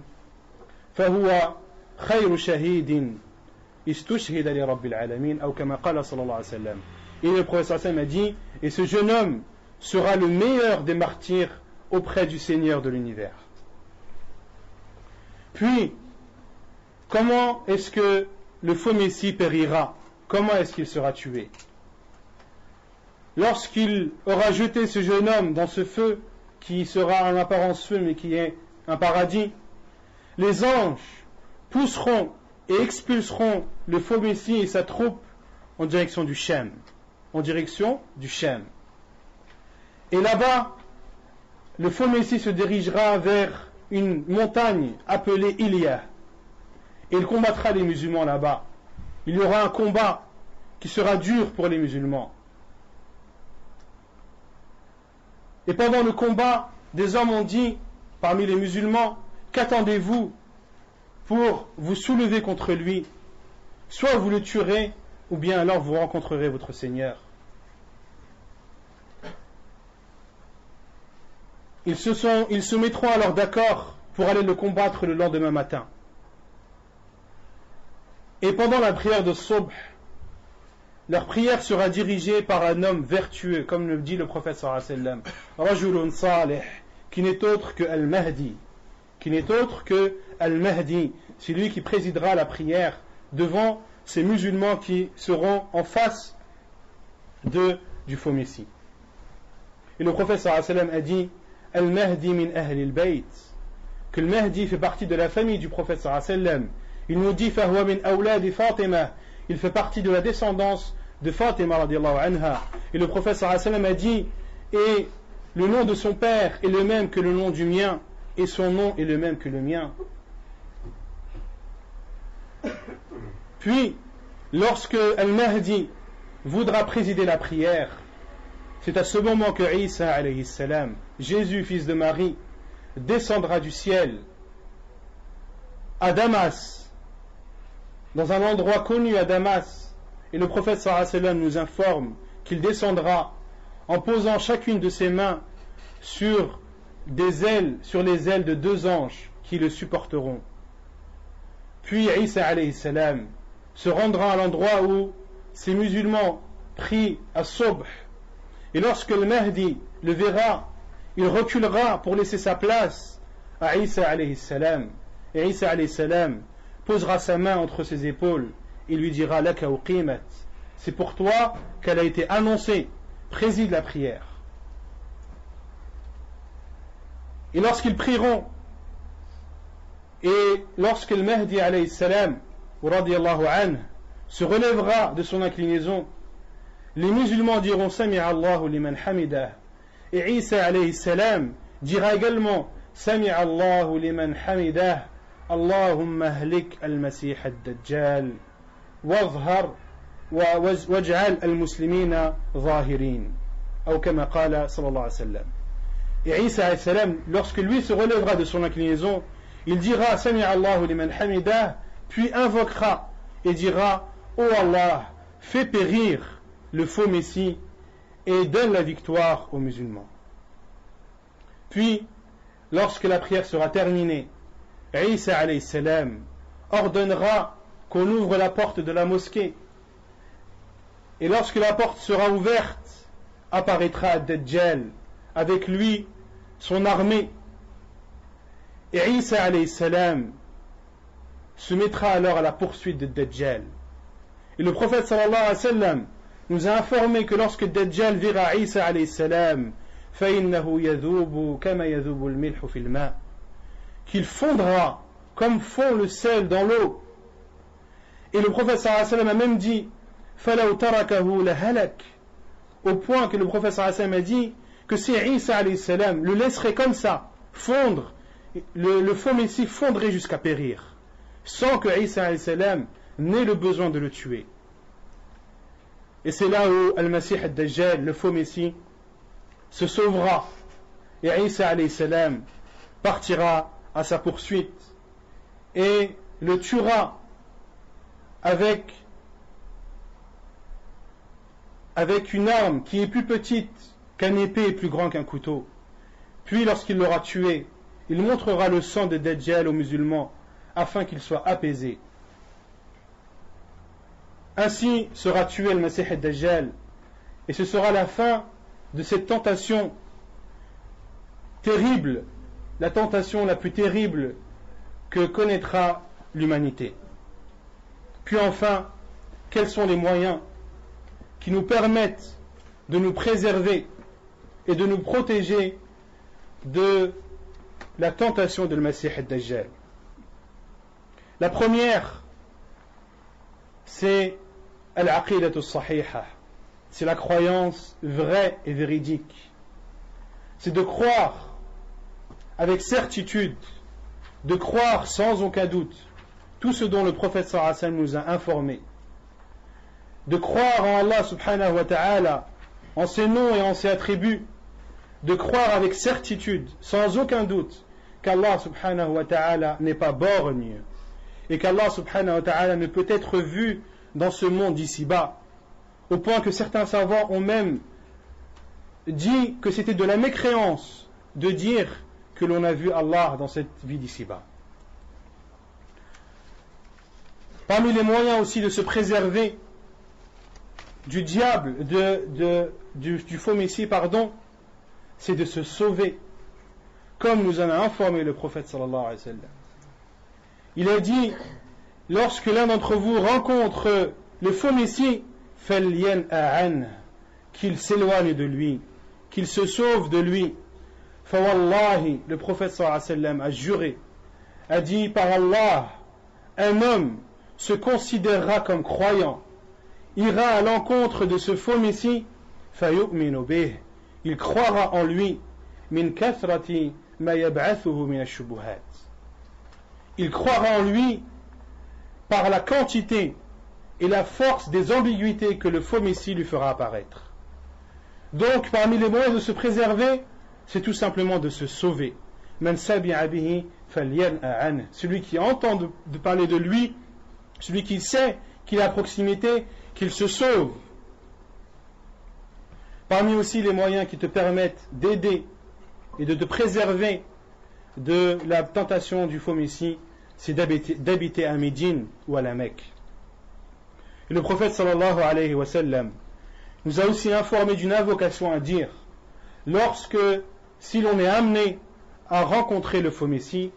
فَهُوَ خَيْرُ شَهِيدٍ إِسْتُشْهِدَ لِرَبِّ الْعَالَمِينَ أو كما قال صلى الله عليه وسلم. Et le prophète sallallahu alayhi wa sallam a dit: et ce jeune homme sera le meilleur des martyrs auprès du Seigneur de l'univers. Puis, comment est-ce que le faux Messie périra? Comment est-ce qu'il sera tué? Lorsqu'il aura jeté ce jeune homme dans ce feu, qui sera en apparence feu, mais qui est un paradis, les anges pousseront et expulseront le faux Messie et sa troupe en direction du Shem. En direction du Shem. Et là-bas, le faux Messie se dirigera vers une montagne appelée Ilia. Et il combattra les musulmans là-bas. Il y aura un combat qui sera dur pour les musulmans. Et pendant le combat, des hommes ont dit, parmi les musulmans: qu'attendez-vous pour vous soulever contre lui? Soit vous le tuerez, ou bien alors vous rencontrerez votre Seigneur. Ils se mettront alors d'accord pour aller le combattre le lendemain matin. Et pendant la prière de Subh, leur prière sera dirigée par un homme vertueux, comme le dit le prophète sallallahu alayhi wa sallam, Rajulun salih, qui n'est autre que Al-Mahdi, c'est lui qui présidera la prière devant ces musulmans qui seront en face du faux Messie. Et le prophète sallallahu alayhi wa sallam a dit: Al-Mahdi min ahli al-bayt, que le Mahdi fait partie de la famille du prophète sallallahu alayhi wa sallam. Il nous dit: Fahuwa min awladi Fatima, il fait partie de la descendance de Fatima radiallahu anha. Et le prophète sallallahu alayhi wa sallam a dit: et le nom de son père est le même que le nom du mien, et son nom est le même que le mien. Puis, lorsque Al-Mahdi voudra présider la prière, c'est à ce moment que Isa alayhi salam, Jésus fils de Marie, descendra du ciel à Damas, dans un endroit connu à Damas. Et le prophète sallallahu alayhi wa sallam nous informe qu'il descendra en posant chacune de ses mains sur les ailes de deux anges qui le supporteront. Puis Isa alayhi salam se rendra à l'endroit où ces musulmans prient à Subh, et lorsque le Mahdi le verra, il reculera pour laisser sa place à Isa alayhi salam, et Isa alayhi salam posera sa main entre ses épaules et lui dira: Laka uqimat, c'est pour toi qu'elle a été annoncée. Préside la prière. Et lorsqu'ils prieront, et lorsque le Mahdi alayhi salam, radiyallahu anhu, se relèvera de son inclinaison, les musulmans diront Sami'a Allahu liman hamidah. Et Isa alayhi salam dira également Sami'a Allahu liman hamidah. Allahumma ahlik al-Masih ad-Dajjal wazhar waj'al al-muslimina zahirin. Ou comme qala sallallahu alayhi wa sallam. Et Isa alayhi salam, lorsque lui se relèvera de son inclinaison, il dira Sami'a Allahu liman hamidah, puis invoquera et dira Oh Allah, fais périr le faux Messie et donne la victoire aux musulmans. Puis, lorsque la prière sera terminée, Isa alayhi salam ordonnera qu'on ouvre la porte de la mosquée. Et lorsque la porte sera ouverte, apparaîtra Dajjal, avec lui son armée. Et Isa alayhi salam se mettra alors à la poursuite de Dajjal. Et le prophète sallallahu alayhi wa sallam nous a informé que lorsque Dajjal verra Isa alayhi salam, فَإِنَّهُ يَذُوبُ كَمَا يَذُوبُ الْمِلْحُ فِي الْمَاءِ, qu'il fondra comme fond le sel dans l'eau. Et le prophète sallallahu alayhi wa sallam a même dit فَلَوْ تَرَكَهُ لَهَلَكَ, au point que le prophète sallallahu alayhi wa sallam a dit que si Isa alayhi salam le laisserait comme ça fondre, le faux Messie fondrait jusqu'à périr, sans que Isa alayhi salam n'ait le besoin de le tuer. Et c'est là où Al-Masih ad-Dajjal, le faux Messie, se sauvera, et Isa alayhi salam partira à sa poursuite et le tuera avec une arme qui est plus petite qu'un épée et plus grand qu'un couteau. Puis lorsqu'il l'aura tué, il montrera le sang de Dajjal aux musulmans afin qu'ils soient apaisés. Ainsi sera tué le Masih ad-Dajjal, et ce sera la fin de cette tentation terrible, la tentation la plus terrible que connaîtra l'humanité. Puis enfin, quels sont les moyens qui nous permettent de nous préserver et de nous protéger de la tentation de le Masih ad-Dajjal? La première, c'est al-aqidatu as-sahiha, c'est la croyance vraie et véridique. C'est de croire avec certitude, de croire sans aucun doute tout ce dont le prophète sallallahu alayhi wa sallam nous a informé, de croire en Allah subhanahu wa ta'ala, en ses noms et en ses attributs, de croire avec certitude, sans aucun doute, qu'Allah subhanahu wa ta'ala n'est pas borgne, et qu'Allah subhanahu wa ta'ala ne peut être vu dans ce monde d'ici-bas, au point que certains savants ont même dit que c'était de la mécréance de dire que l'on a vu Allah dans cette vie d'ici-bas. Parmi les moyens aussi de se préserver du diable, du faux Messie, c'est de se sauver, comme nous en a informé le prophète sallallahu alayhi wa sallam. Il a dit, lorsque l'un d'entre vous rencontre le faux Messie, qu'il s'éloigne de lui, qu'il se sauve de lui. Fawallahi, le prophète sallallahu alayhi wa sallam a juré, a dit, par Allah, un homme se considérera comme croyant, ira à l'encontre de ce faux Messie, fayu'minu bih, il croira en lui, min kathrati ma yab'athuhu min ash-shubuhat, il croira en lui par la quantité et la force des ambiguïtés que le faux Messie lui fera apparaître. Donc parmi les moyens de se préserver, c'est tout simplement de se sauver. Man sabi'a bihi falyan'a an, celui qui entend de parler de lui, celui qui sait qu'il est à proximité, qu'il se sauve. Parmi aussi les moyens qui te permettent d'aider et de te préserver de la tentation du faux Messie, c'est d'habiter à Médine ou à la Mecque. Et le prophète sallallahu alayhi wa sallam nous a aussi informé d'une invocation à dire si l'on est amené à rencontrer le faux Messie.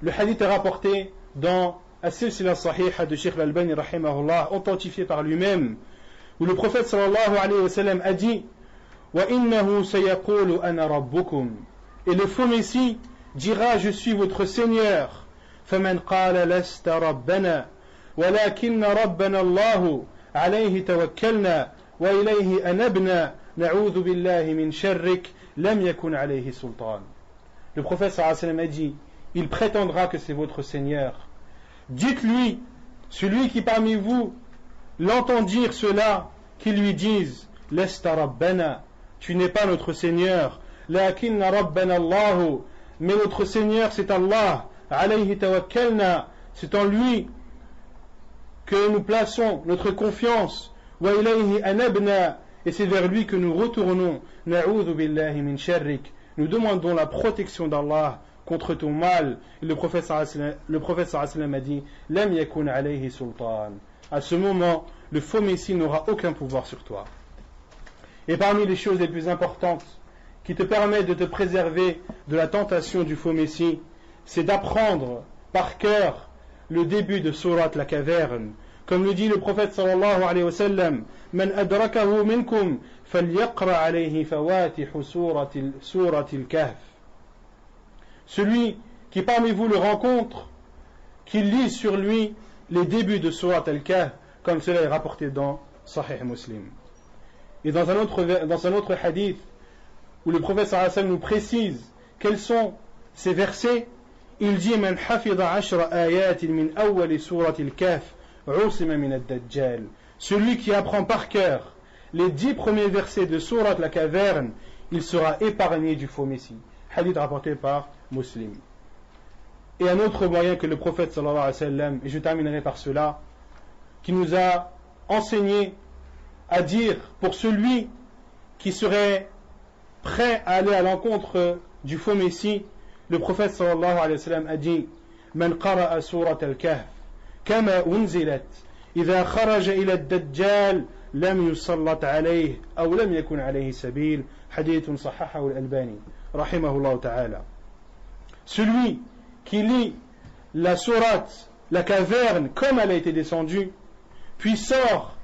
Le hadith est rapporté dans As-Silsila Sahiha de Sheikh Al-Albani rahimahullah, authentifié par lui-même, où le prophète sallallahu alayhi wa sallam a dit وَإِنَّهُ سَيَقُولُ أَنَا رَبُّكُمْ, et le faux Messie dira je suis votre Seigneur. فَمَنْ قَالَ لَسْتَ رَبَّنَا وَلَكِنَّ رَبَّنَا اللَّهُ عَلَيْهِ تَوَكَّلْنَا وَإِلَيْهِ أَنَبْنَا نَعُوذُ بِاللَّهِ مِنْ شَرِّكَ لَمْ يَكُنْ عَلَيْهِ سُلْطَانٌ. Le prophète sallallahu alayhi wa sallam a dit il prétendra que c'est votre Seigneur. Dites-lui, celui qui parmi vous l'entend dire cela, qu'il lui dise Lesta Rabbana, tu n'es pas notre Seigneur, lakinna Rabbana Allahu, mais notre Seigneur c'est Allah, alayhi tawakkalna, c'est en lui que nous plaçons notre confiance, wa ilayhi anabna, et c'est vers lui que nous retournons, na'udhu billahi min sharrik, nous demandons la protection d'Allah contre ton mal. Et le prophète sallallahu alayhi wa sallam a dit Lam yakun alayhi sultan. À ce moment, le faux Messie n'aura aucun pouvoir sur toi. Et parmi les choses les plus importantes qui te permettent de te préserver de la tentation du faux Messie, c'est d'apprendre par cœur le début de Surat la Caverne. Comme le dit le prophète sallallahu alayhi wa sallam Man adrakahu minkum falyaqra alayhi fawatihu suratil kahf. Celui qui parmi vous le rencontre, qu'il lise sur lui les débuts de Surat al-Kahf, comme cela est rapporté dans Sahih Muslim. Et dans un autre hadith, où le prophète sallallahu alayhi wa sallam nous précise quels sont ces versets, il dit Man hafidha 10 ayatin min awwal surat al-Kahf usima min ad-dajjal. Celui qui apprend par cœur les 10 premiers versets de Surat la Caverne, il sera épargné du faux Messie. Hadith rapporté par Muslim. Et un autre moyen que le prophète sallallahu alayhi wa sallam, et je terminerai par cela, qui nous a enseigné à dire pour celui qui serait prêt à aller à l'encontre du faux Messie, le prophète sallallahu alayhi wa sallam a dit Man qara'a surat al-Kahf kama unzilat idha kharaja ila ad-dajjal lam yusallat alayhi aw lam yakun alayhi sabil. Hadithun sahahahu al-Albani rahimahullah ta'ala. Celui qui lit la sourate, la caverne, comme elle a été descendue, puis sort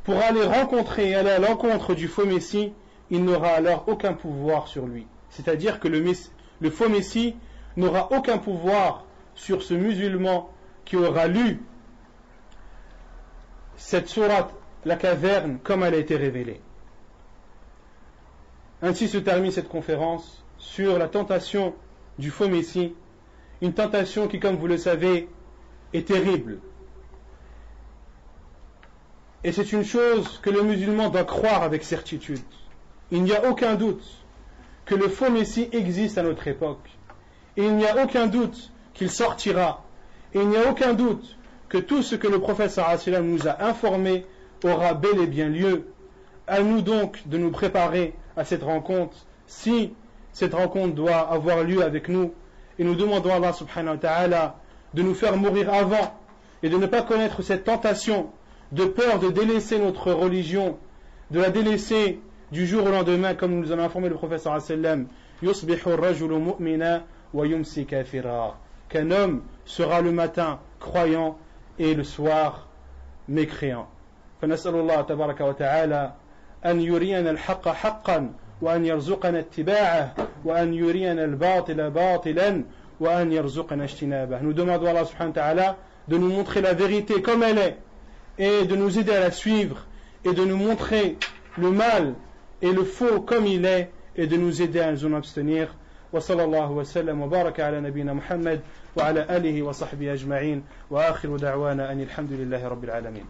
pour aller rencontrer et aller à l'encontre du faux Messie, il n'aura alors aucun pouvoir sur lui. C'est-à-dire que le faux Messie n'aura aucun pouvoir sur ce musulman qui aura lu cette sourate, la caverne, comme elle a été révélée. Ainsi se termine cette conférence sur la tentation du faux Messie, une tentation qui, comme vous le savez, est terrible. Et c'est une chose que le musulman doit croire avec certitude. Il n'y a aucun doute que le faux Messie existe à notre époque. Et il n'y a aucun doute qu'il sortira. Et il n'y a aucun doute que tout ce que le prophète sallallahu alayhi wa sallam nous a informé aura bel et bien lieu. À nous donc de nous préparer à cette rencontre, si cette rencontre doit avoir lieu avec nous, et nous demandons à Allah subhanahu wa ta'ala de nous faire mourir avant et de ne pas connaître cette tentation de peur de délaisser notre religion, de la délaisser du jour au lendemain, comme nous en a informé le prophète sallallahu alayhi wa sallam yusbihu ar-rajulu mu'mina wa yumsi kafira, qu'un homme sera le matin croyant et le soir mécréant. فنسأل الله تبارك وتعالى أن يرينا الحق حقا وأن يرزقنا اتباعه وأن يرينا الباطل باطلا وأن يرزقنا اجتنابه. Nous demandons à Allah subhanahu wa ta'ala de nous montrer la vérité comme elle est et de nous aider à la suivre et de nous montrer le mal et le faux comme il est et de nous aider à nous en abstenir. وصلى الله وسلم وبارك على نبينا محمد وعلى آله وصحبه أجمعين وآخر دعوانا أن الحمد لله رب العالمين.